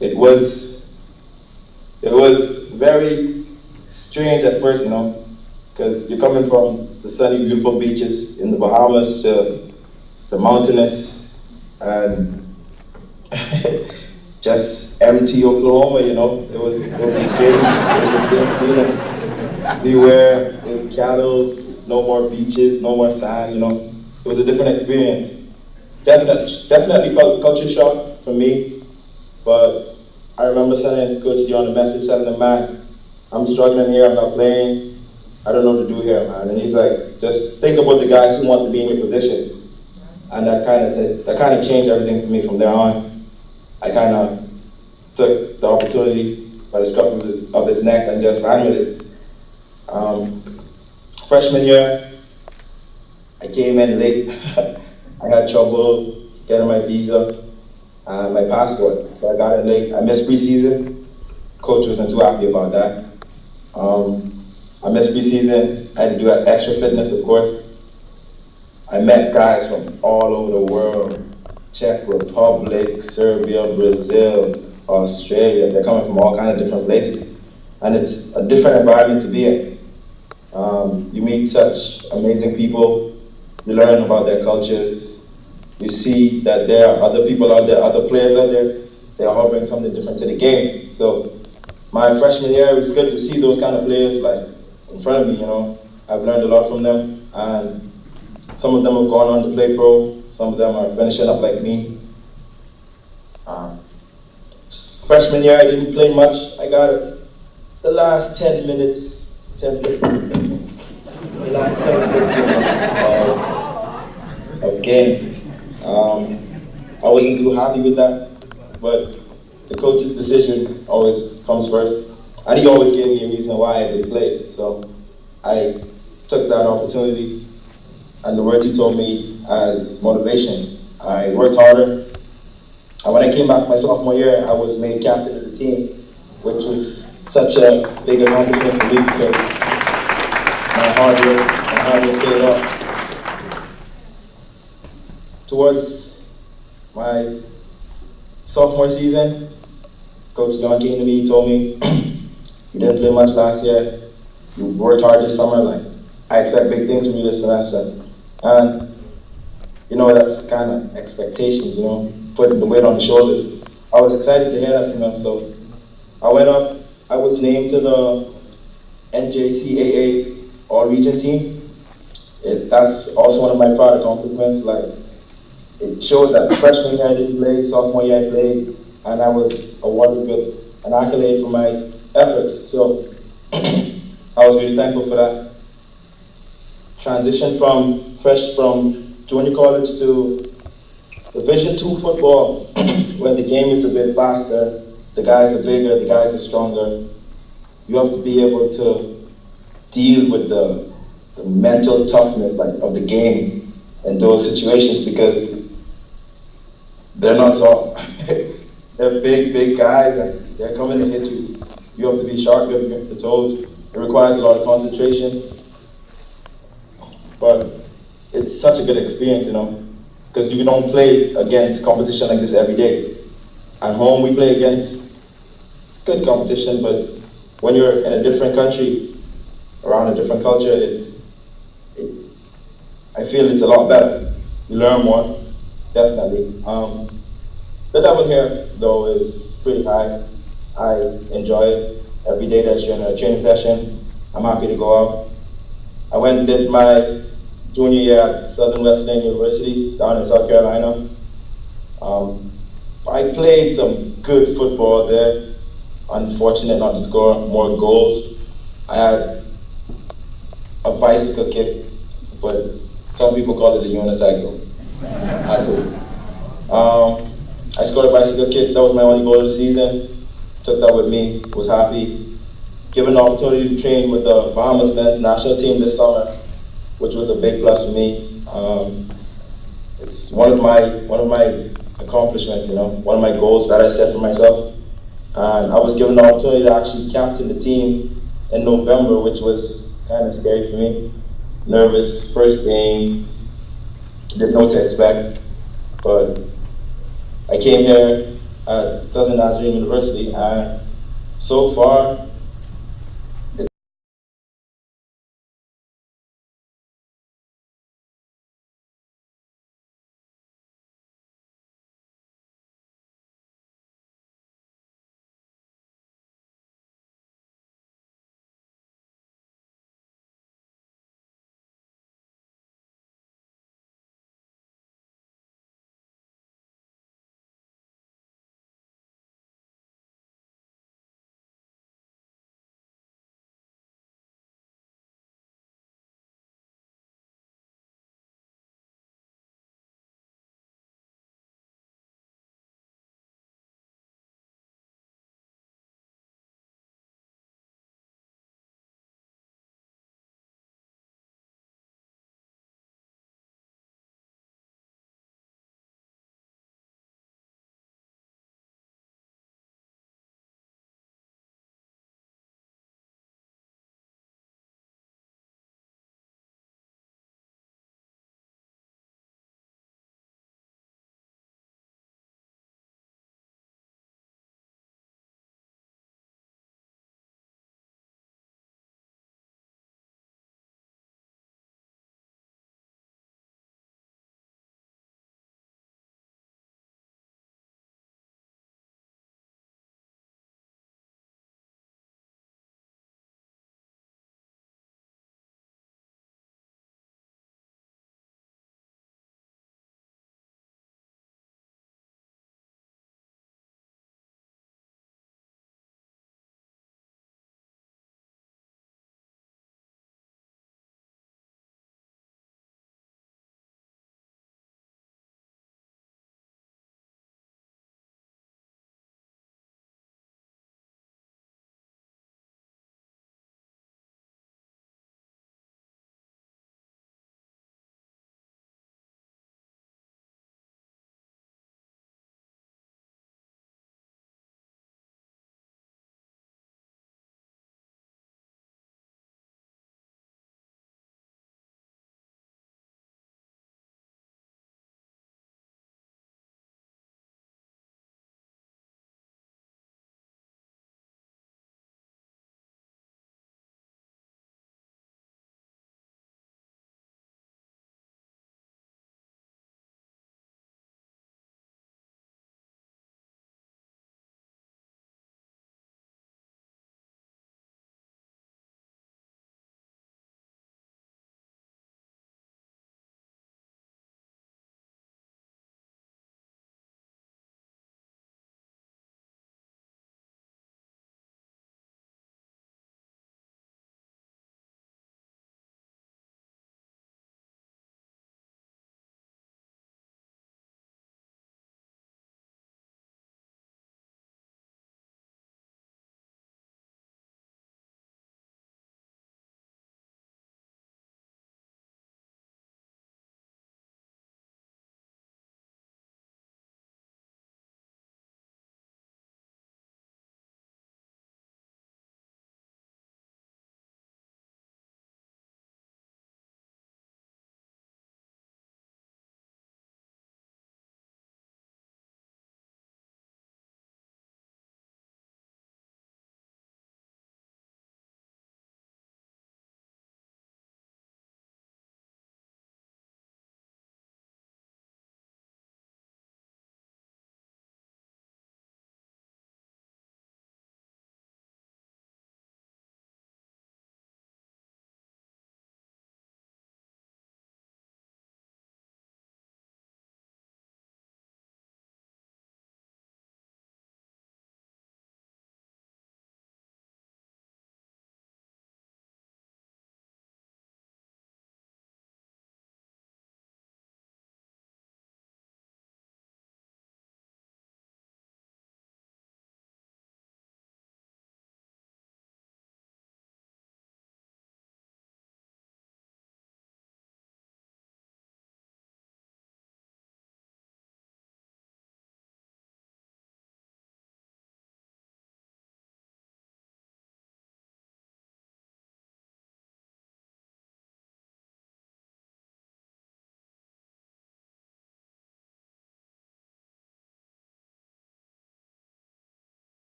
It was very strange at first, because you're coming from the sunny, beautiful beaches in the Bahamas to the mountainous and just empty Oklahoma, It was a strange feeling. Beware, there's cattle, no more beaches, no more sand, It was a different experience. Definitely culture shock for me, but I remember sending Coach Dion a message telling him, man, I'm struggling here, I'm not playing, I don't know what to do here, man. And he's like, just think about the guys who want to be in your position. And that kind of changed everything for me from there on. I kind of took the opportunity by the scruff of his neck and just ran with it. Freshman year, I came in late. I had trouble getting my visa and my passport, so I got it late. I missed preseason. Coach wasn't too happy about that. I missed preseason. I had to do extra fitness, of course. I met guys from all over the world: Czech Republic, Serbia, Brazil, Australia. They're coming from all kinds of different places, and it's a different environment to be in. You meet such amazing people. You learn about their cultures. You see that there are other people out there, other players out there. They all bring something different to the game. So my freshman year, it was good to see those kind of players like in front of me. I've learned a lot from them, and some of them have gone on to play pro. Some of them are finishing up like me. Freshman year, I didn't play much. I got the last 10 minutes, 10 15 the last 10 minutes of games. I wasn't too happy with that, but the coach's decision always comes first. And he always gave me a reason why I didn't play. So I took that opportunity, and the words he told me as motivation. I worked harder. And when I came back my sophomore year, I was made captain of the team, which was such a big accomplishment for me because my hard work paid off. Towards my sophomore season, Coach John came to me, he told me, you didn't play much last year, you've worked hard this summer, I expect big things from you this semester. And, that's kind of expectations, putting the weight on the shoulders. I was excited to hear that from him. So I went up. I was named to the NJCAA All-Region team. That's also one of my proud accomplishments. Like, it showed that freshman year I didn't play, sophomore year I played, and I was awarded with an accolade for my efforts. So I was really thankful for that. Transition from junior college to Division II football, where the game is a bit faster, the guys are bigger, the guys are stronger. You have to be able to deal with the mental toughness of the game in those situations, because they're not soft. They're big guys, and they're coming to hit you. You have to be sharp, you have to grip the toes. It requires a lot of concentration, but it's such a good experience, because you don't play against competition like this every day. At home, we play against good competition, but when you're in a different country, around a different culture, I feel it's a lot better. You learn more, definitely. The level here, though, is pretty high. I enjoy it. Every day that's during a training session, I'm happy to go out. I went and did my junior year at Southern Wesleyan University down in South Carolina. I played some good football there. Unfortunate not to score more goals. I had a bicycle kick, but some people call it a unicycle. That's it. I scored a bicycle kick. That was my only goal of the season. Took that with me. Was happy. Given the opportunity to train with the Bahamas men's national team this summer, which was a big plus for me. It's one of my accomplishments. One of my goals that I set for myself. And I was given the opportunity to actually captain the team in November, which was kind of scary for me. Nervous, first game, didn't know what to expect. But I came here at Southern Nazarene University, and so far,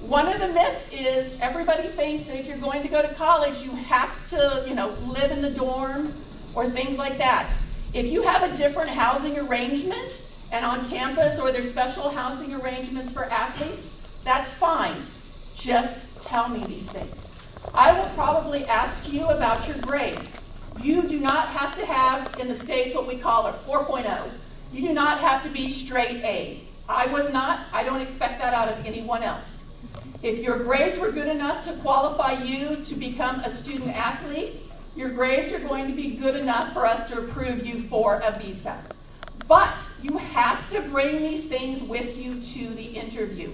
One of the myths is everybody thinks that if you're going to go to college, you have to, live in the dorms or things like that. If you have a different housing arrangement and on campus or there's special housing arrangements for athletes, that's fine. Just tell me these things. I will probably ask you about your grades. You do not have to have, in the States, what we call a 4.0. You do not have to be straight A's. I was not. I don't expect that out of anyone else. If your grades were good enough to qualify you to become a student athlete, your grades are going to be good enough for us to approve you for a visa. But you have to bring these things with you to the interview.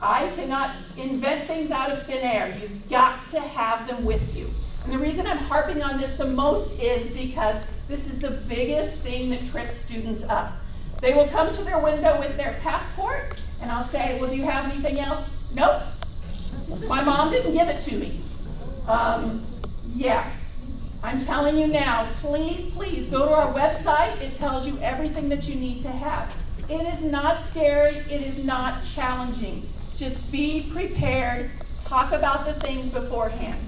I cannot invent things out of thin air. You've got to have them with you. And the reason I'm harping on this the most is because this is the biggest thing that trips students up. They will come to their window with their passport, and I'll say, well, do you have anything else? Nope. My mom didn't give it to me. Yeah. I'm telling you now, please, please go to our website. It tells you everything that you need to have. It is not scary. It is not challenging. Just be prepared. Talk about the things beforehand.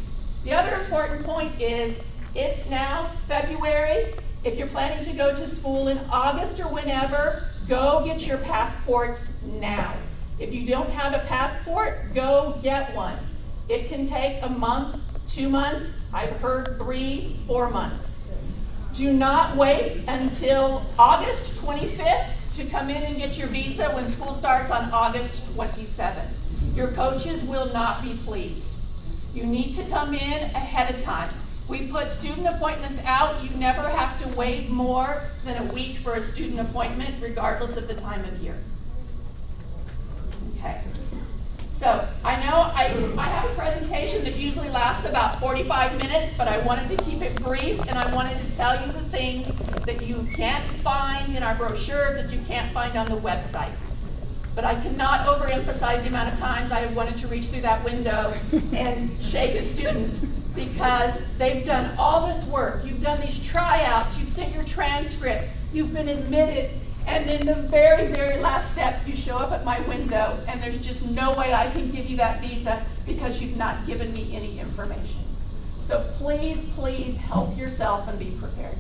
The other important point is it's now February. If you're planning to go to school in August or whenever, go get your passports now. If you don't have a passport, go get one. It can take a month, 2 months. I've heard 3, 4 months. Do not wait until August 25th to come in and get your visa when school starts on August 27th. Your coaches will not be pleased. You need to come in ahead of time. We put student appointments out. You never have to wait more than a week for a student appointment, regardless of the time of year. Okay. So I know I have a presentation that usually lasts about 45 minutes, but I wanted to keep it brief, and I wanted to tell you the things that you can't find in our brochures, that you can't find on the website. But I cannot overemphasize the amount of times I wanted to reach through that window and shake a student, because they've done all this work. You've done these tryouts, you've sent your transcripts, you've been admitted, and then the very, very last step, you show up at my window, and there's just no way I can give you that visa because you've not given me any information. So please, please help yourself and be prepared.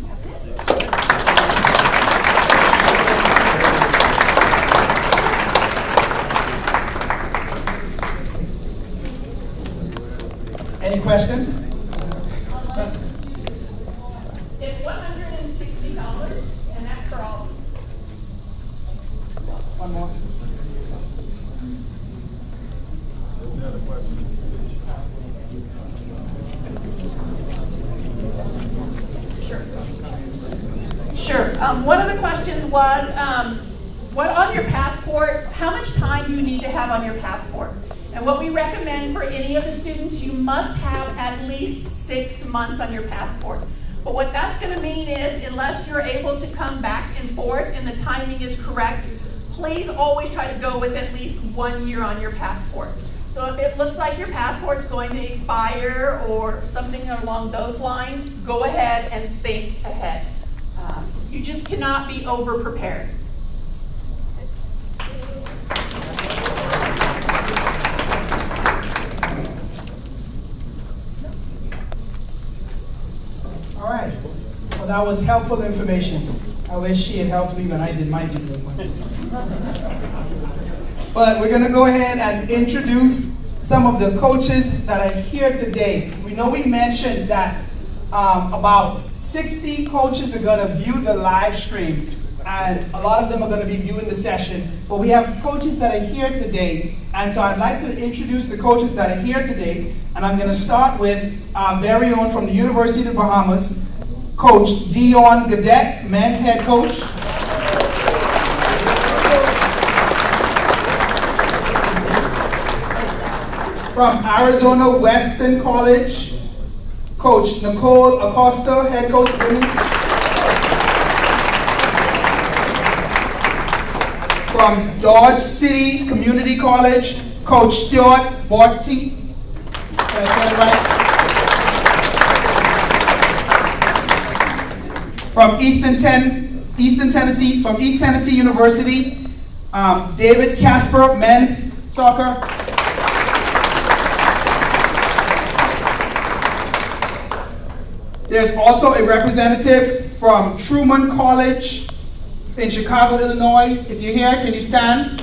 That's it. Any questions? It's $160, and that's for all. One more. Sure. One of the questions was, what on your passport, how much time do you need to have on your passport? And what we recommend for any of the students, you must have at least 6 months on your passport. But what that's going to mean is, unless you're able to come back and forth and the timing is correct, please always try to go with at least 1 year on your passport. So if it looks like your passport's going to expire or something along those lines, go ahead and think ahead. You just cannot be over-prepared. All right. Well, that was helpful information. I wish she had helped me when I did my visa appointment. But we're going to go ahead and introduce some of the coaches that are here today. We know we mentioned that about 60 coaches are going to view the live stream, and a lot of them are going to be viewing the session. But we have coaches that are here today, and so I'd like to introduce the coaches that are here today. And I'm going to start with our very own from the University of the Bahamas, Coach Dion Gadet, men's head coach. From Arizona Western College, Coach Nicole Acosta, head coach women's. From Dodge City Community College, Coach Stuart Borty. From East Tennessee University, David Casper, men's soccer. There's also a representative from Truman College in Chicago, Illinois. If you're here, can you stand?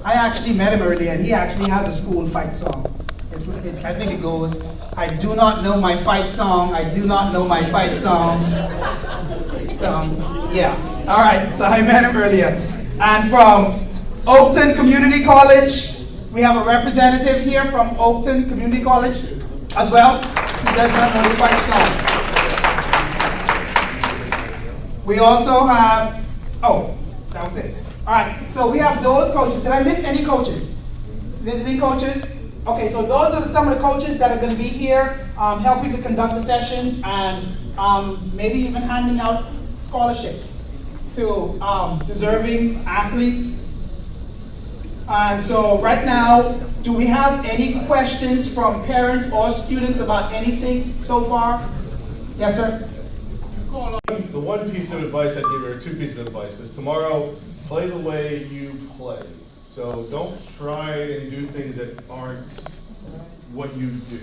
I actually met him earlier, and he actually has a school fight song. I think it goes, I do not know my fight song, I do not know my fight song. Yeah, all right, so I met him earlier. And from Oakton Community College, we have a representative here from Oakton Community College as well. He does not know his fight song. We also have, oh, that was it. All right, so we have those coaches. Did I miss any coaches? Visiting coaches? Okay, so those are some of the coaches that are going to be here helping to conduct the sessions and maybe even handing out scholarships to deserving athletes. And so right now, do we have any questions from parents or students about anything so far? Yes, sir? The one piece of advice I'd give, or two pieces of advice, is tomorrow, play the way you play. So don't try and do things that aren't what you do,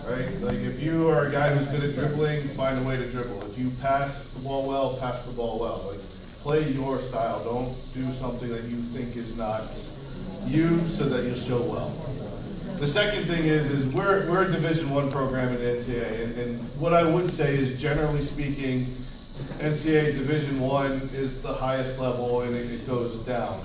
right? Like if you are a guy who's good at dribbling, find a way to dribble. If you pass the ball well, pass the ball well. Like play your style. Don't do something that you think is not you so that you'll show well. The second thing is we're a Division I program in the NCAA, and what I would say is, generally speaking, NCAA Division I is the highest level, and it goes down.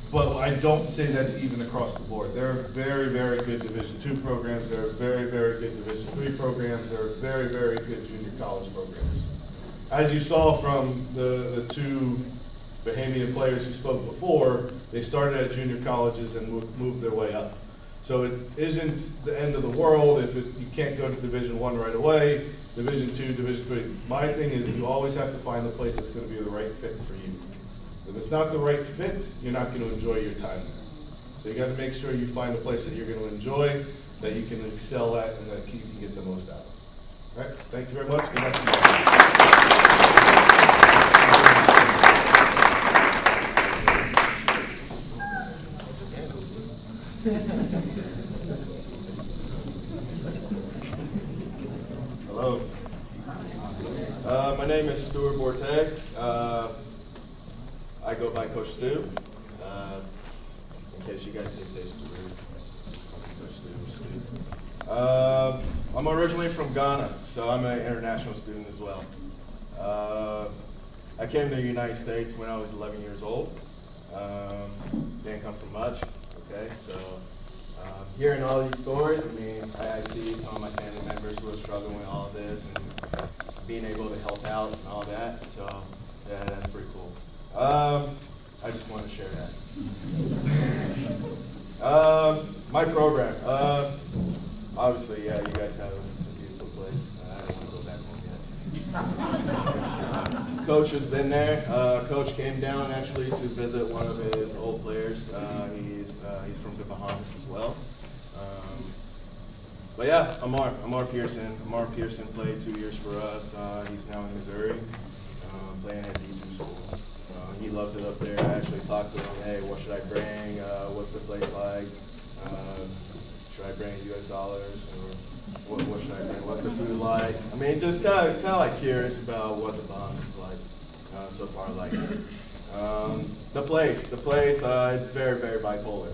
But I don't say that's even across the board. There are very, very good Division II programs. There are very, very good Division III programs. There are very, very good junior college programs. As you saw from the two Bahamian players who spoke before, they started at junior colleges and moved their way up. So it isn't the end of the world if you can't go to Division I right away, Division II, Division III. My thing is you always have to find the place that's going to be the right fit for you. If it's not the right fit, you're not going to enjoy your time there. So you got to make sure you find a place that you're going to enjoy, that you can excel at, and that you can get the most out of. All right, thank you very much. Good luck to Hello. My name is Stuart Borteg. I go by Coach Stu. In case you guys didn't say Stu. Coach Stu. I'm originally from Ghana, so I'm an international student as well. I came to the United States when I was 11 years old. Didn't come from much. Okay, so hearing all these stories, I mean, I see some of my family members who are struggling with all of this and being able to help out and all that. So yeah, that's pretty cool. I just want to share that. My program. Obviously, yeah, you guys have a beautiful place. I don't want to go back home yet. Coach has been there. Coach came down actually to visit one of his old players. He's from the Bahamas as well. But yeah, Amar Pearson. Amar Pearson played 2 years for us. He's now in Missouri, playing at D2 school. He loves it up there. I actually talked to him, hey, what should I bring? What's the place like? Should I bring US dollars? Or what should I bring? What's the food like? I mean, just kind of like curious about what the Bahamas is like. So far, like it. The place, it's very, very bipolar.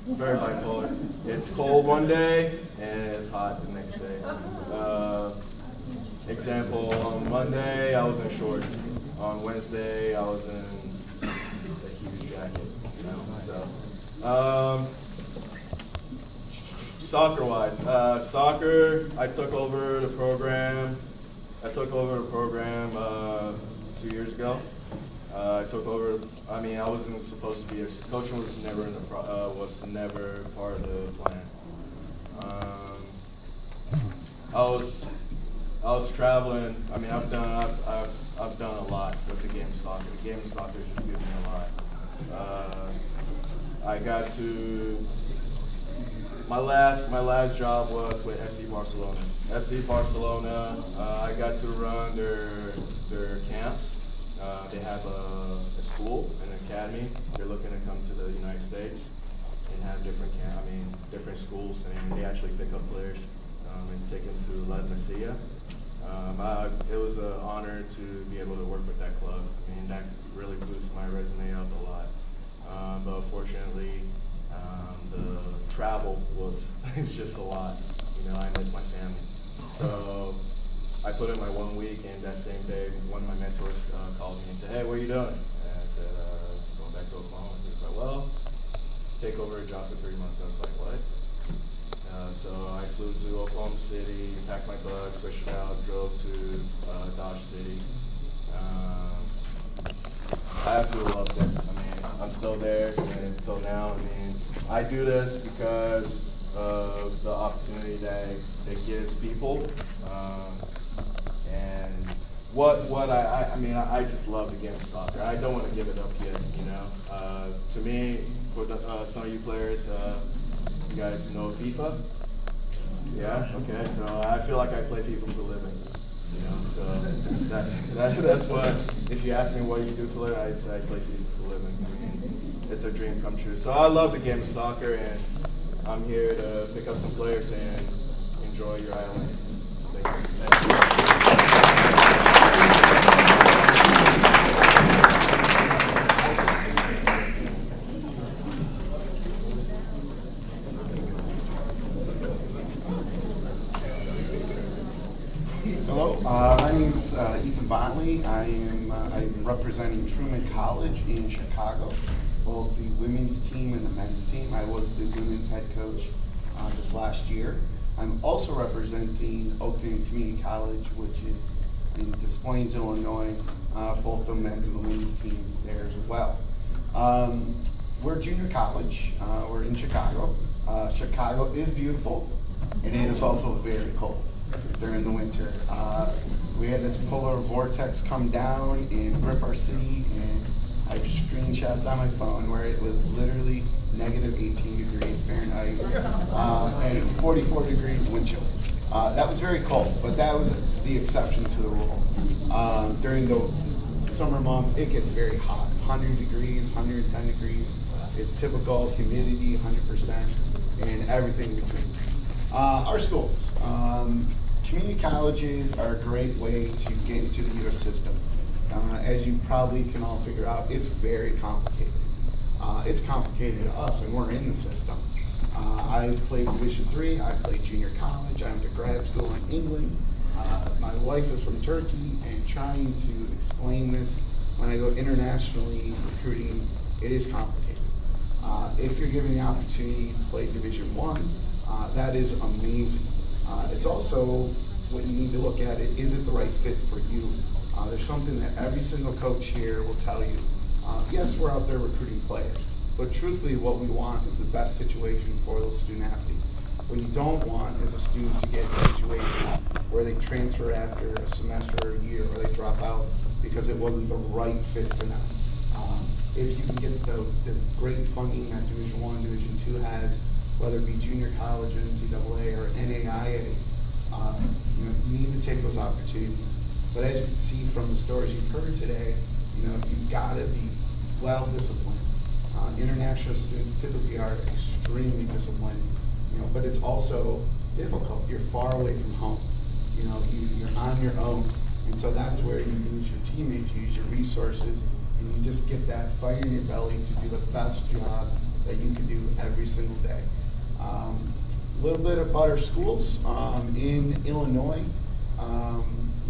Very bipolar. It's cold one day and it's hot the next day. Example, on Monday I was in shorts. On Wednesday I was in a huge jacket. You know? So, soccer-wise, soccer. I took over the program. 2 years ago. I took over. I mean, I wasn't supposed to be. Coaching was never was never part of the plan. I was traveling. I mean, I've done a lot with the game of soccer. The game of soccer has just given me a lot. I got to my last job was with FC Barcelona. FC Barcelona, I got to run their camps. They have a school, an academy. They're looking to come to the United States and have different schools, and they actually pick up players and take them to La Masia. It was an honor to be able to work with that club. I mean, that really boosted my resume up a lot. But unfortunately, the travel was just a lot. You know, I miss my family. So I put in my 1 week, and that same day, one of my mentors called me and said, "Hey, what are you doing?" And I said, "Going back to Oklahoma." He was like, "Well, take over a job for 3 months." I was like, "What?" So I flew to Oklahoma City, packed my bug, switched it out, drove to Dodge City. I absolutely loved it. I mean, I'm still there until now. I mean, I do this because of the opportunity that it gives people. And I just love the game of soccer. I don't want to give it up yet, you know. To me, for some of you players, you guys know FIFA? Yeah, okay, so I feel like I play FIFA for a living, you know, so that's what, if you ask me what you do for a living, I say I play FIFA for a living. I mean, it's a dream come true. So I love the game of soccer, and I'm here to pick up some players and enjoy your island. Thank you. Hello, my name's Ethan Bontley. I'm representing Truman College in Chicago, both the women's team and the men's team. I was the women's head coach this last year. I'm also representing Oakton Community College, which is in Des Plaines, Illinois, both the men's and the women's team there as well. We're junior college. We're in Chicago. Chicago is beautiful, and it is also very cold during the winter. We had this polar vortex come down and grip our city, and I have screenshots on my phone where it was literally negative 18 degrees Fahrenheit, and it's 44 degrees wind chill. That was very cold, but that was the exception to the rule. During the summer months, it gets very hot. 100 degrees, 110 degrees is typical, humidity 100%, and everything between. Our schools. Community colleges are a great way to get into the U.S. system. As you probably can all figure out, it's very complicated. It's complicated to us, and we're in the system. I played Division III, I played junior college, I went to grad school in England. My wife is from Turkey, and trying to explain this when I go internationally recruiting, it is complicated. If you're given the opportunity to play Division I, that is amazing. It's also what you need to look at it, is it the right fit for you? There's something that every single coach here will tell you. Yes, we're out there recruiting players, but truthfully what we want is the best situation for those student athletes. What you don't want is a student to get in a situation where they transfer after a semester or a year, or they drop out because it wasn't the right fit for them. If you can get the great funding that Division I, Division II has, whether it be junior college, NCAA, or NAIA, you need to take those opportunities. But as you can see from the stories you've heard today, you've got to be well disciplined. International students typically are extremely disciplined, but it's also difficult. You're far away from home. You're on your own, and so that's where you use your teammates, you use your resources, and you just get that fire in your belly to do the best job that you can do every single day. A little bit about our schools. In Illinois,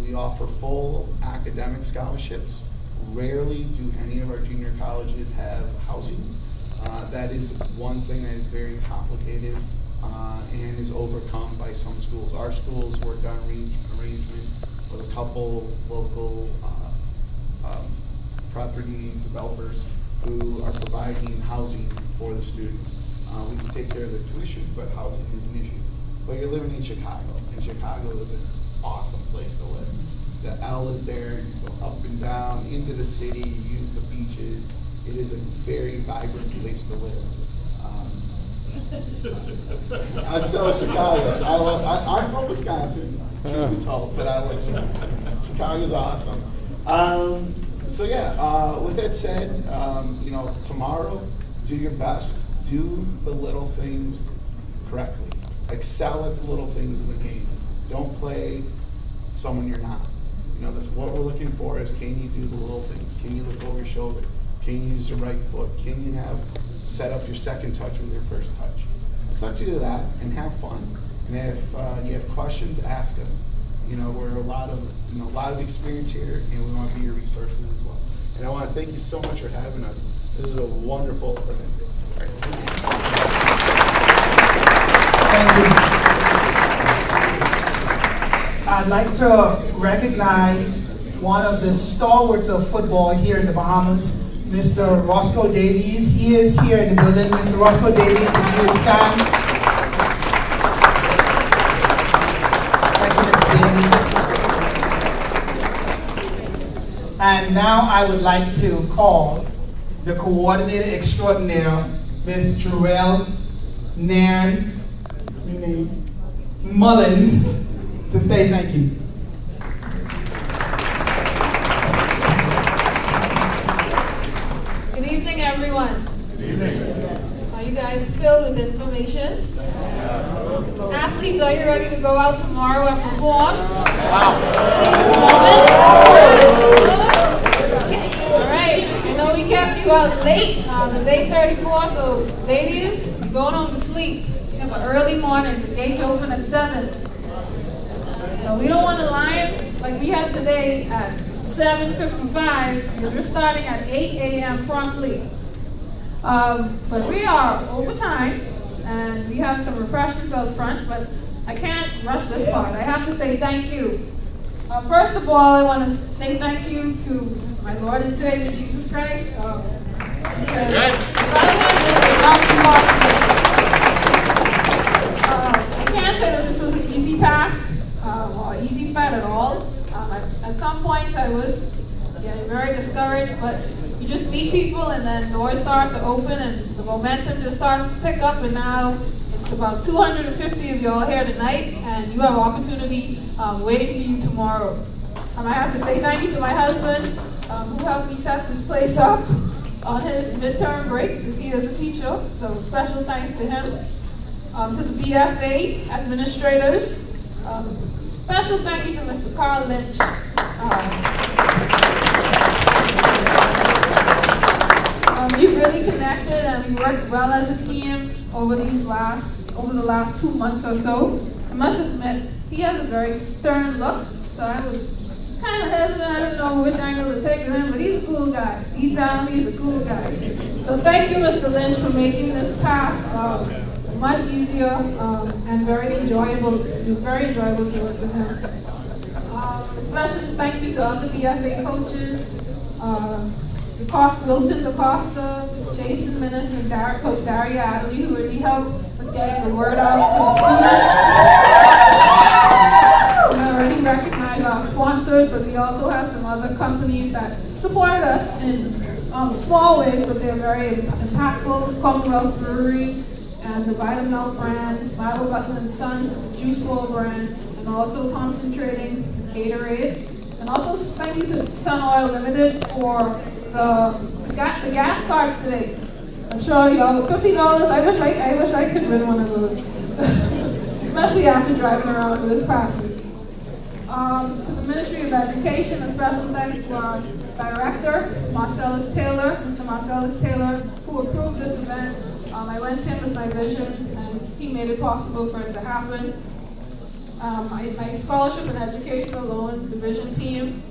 we offer full academic scholarships. Rarely do any of our junior colleges have housing. That is one thing that is very complicated and is overcome by some schools. Our schools work on arrangement with a couple local property developers who are providing housing for the students. We can take care of the tuition, but housing is an issue. But you're living in Chicago, and Chicago is an awesome place to live. The L is there, you go up and down into the city, you use the beaches. It is a very vibrant place to live. I'm still in Chicago. I'm from Wisconsin, truth be told, but I like Chicago. Chicago's awesome. So yeah, with that said, tomorrow, do your best. Do the little things correctly. Excel at the little things in the game. Don't play someone you're not. That's what we're looking for is, can you do the little things? Can you look over your shoulder? Can you use your right foot? Can you set up your second touch with your first touch? So let's do that and have fun. And if you have questions, ask us. We're a lot of experience here, and we want to be your resources as well. And I want to thank you so much for having us. This is a wonderful event. All right. Thank you. I'd like to recognize one of the stalwarts of football here in the Bahamas, Mr. Roscoe Davies. He is here in the building. Mr. Roscoe Davies, if you would stand. Thank you, Mr. Davies. And now I would like to call the coordinator extraordinaire, Ms. Jarrell Nairn Mullins, to say thank you. Good evening, everyone. Good evening. Are you guys filled with information? Athletes, are you ready to go out tomorrow and perform? Seize the moment. All right. I know we kept you out late. It's 8:34, so ladies, you're going home to sleep. You have an early morning. The gates open at 7. So we don't want to line like we had today at 7:55, because we're starting at 8 a.m. promptly. But we are over time, and we have some refreshments out front, but I can't rush this part. I have to say thank you. First of all, I want to say thank you to my Lord and Savior, Jesus Christ, because without him, this would not be possible. I can't say that this was an easy task, or easy fight at all. At some points, I was getting very discouraged, but you just meet people and then doors start to open and the momentum just starts to pick up, and now it's about 250 of you all here tonight, and you have opportunity waiting for you tomorrow. I have to say thank you to my husband who helped me set this place up on his midterm break, because he is a teacher, so special thanks to him. To the BFA administrators, special thank you to Mr. Carl Lynch. We really connected and we worked well as a team over the last 2 months or so. I must admit, he has a very stern look, so I was kind of hesitant. I didn't know which angle to take with him, but he's a cool guy. Deep down, he's a cool guy. So thank you, Mr. Lynch, for making this task much easier and very enjoyable. It was very enjoyable to work with him. Especially thank you to other BFA coaches, Wilson DaCosta, Jason Minnis, and Coach Daria Adderley, who really helped with getting the word out to the students. I already recognize our sponsors, but we also have some other companies that supported us in small ways, but they're very impactful. Commonwealth Brewery and the Vitamilk brand, Milo Butler & Son, the Juice Bowl brand, and also Thompson Trading, Gatorade. And also thank you to Sun Oil Limited for the gas cards today. I'm sure y'all, $50, I wish I could win one of those. Especially after driving around this past week. To the Ministry of Education, a special thanks to our director, Marcellus Taylor, Mr. Marcellus Taylor, who approved this event. I went in with my vision, and he made it possible for it to happen. My Scholarship and Educational Loan Division team,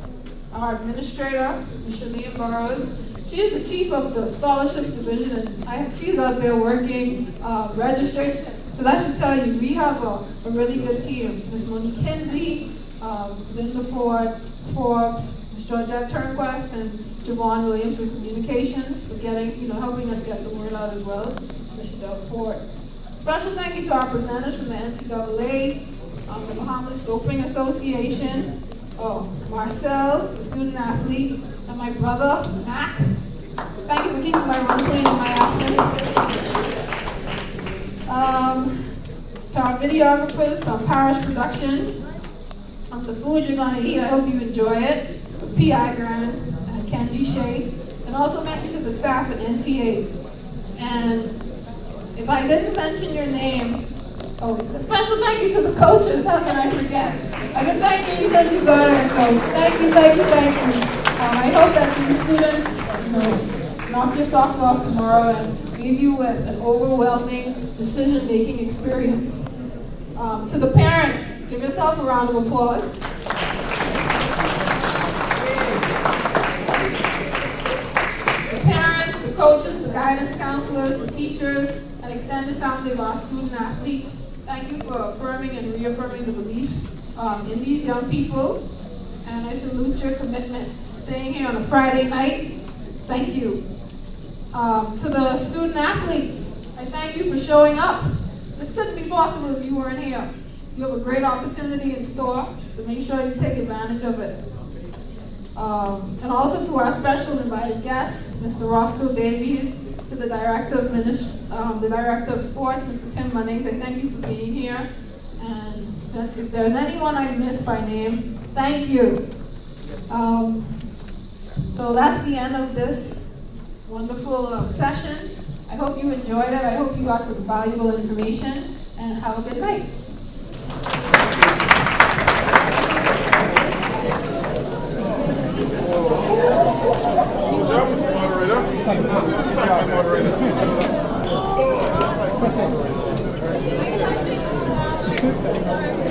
our administrator, Ms. Shalene Burrows. She is the chief of the Scholarships Division, and she's out there working registration. So that should tell you, we have a really good team. Ms. Monique Kinsey, Linda Ford, Forbes, Ms. Georgette Turnquest, and Javon Williams with Communications for helping us get the word out as well. Ms. Shadell Ford. Special thank you to our presenters from the NCAA, the Bahamas Scoping Association, Marcel, the student athlete, and my brother, Mac. Thank you for keeping my room clean in my absence. To our videographers, our parish production, the food you're going to eat, I hope you enjoy it. P.I. Grant and Kenji Shea. And also thank you to the staff at NTA. And if I didn't mention your name, a special thank you to the coaches. How can I forget? I've been thanking you since you got here, so thank you. I hope that these students, knock your socks off tomorrow and leave you with an overwhelming decision-making experience. To the parents, give yourself a round of applause. The parents, the coaches, the guidance counselors, the teachers, and extended family of our student athletes, thank you for affirming and reaffirming the beliefs in these young people. And I salute your commitment. Staying here on a Friday night, thank you. To the student athletes, I thank you for showing up. This couldn't be possible if you weren't here. You have a great opportunity in store, so make sure you take advantage of it. And also to our special invited guests, Mr. Roscoe Davies, to the Director of Sports, Mr. Tim Munnings, I thank you for being here. And if there's anyone I missed by name, thank you. So that's the end of this wonderful session. I hope you enjoyed it. I hope you got some valuable information, and have a good night. Good job, Mr. Moderator. Thank you, Moderator.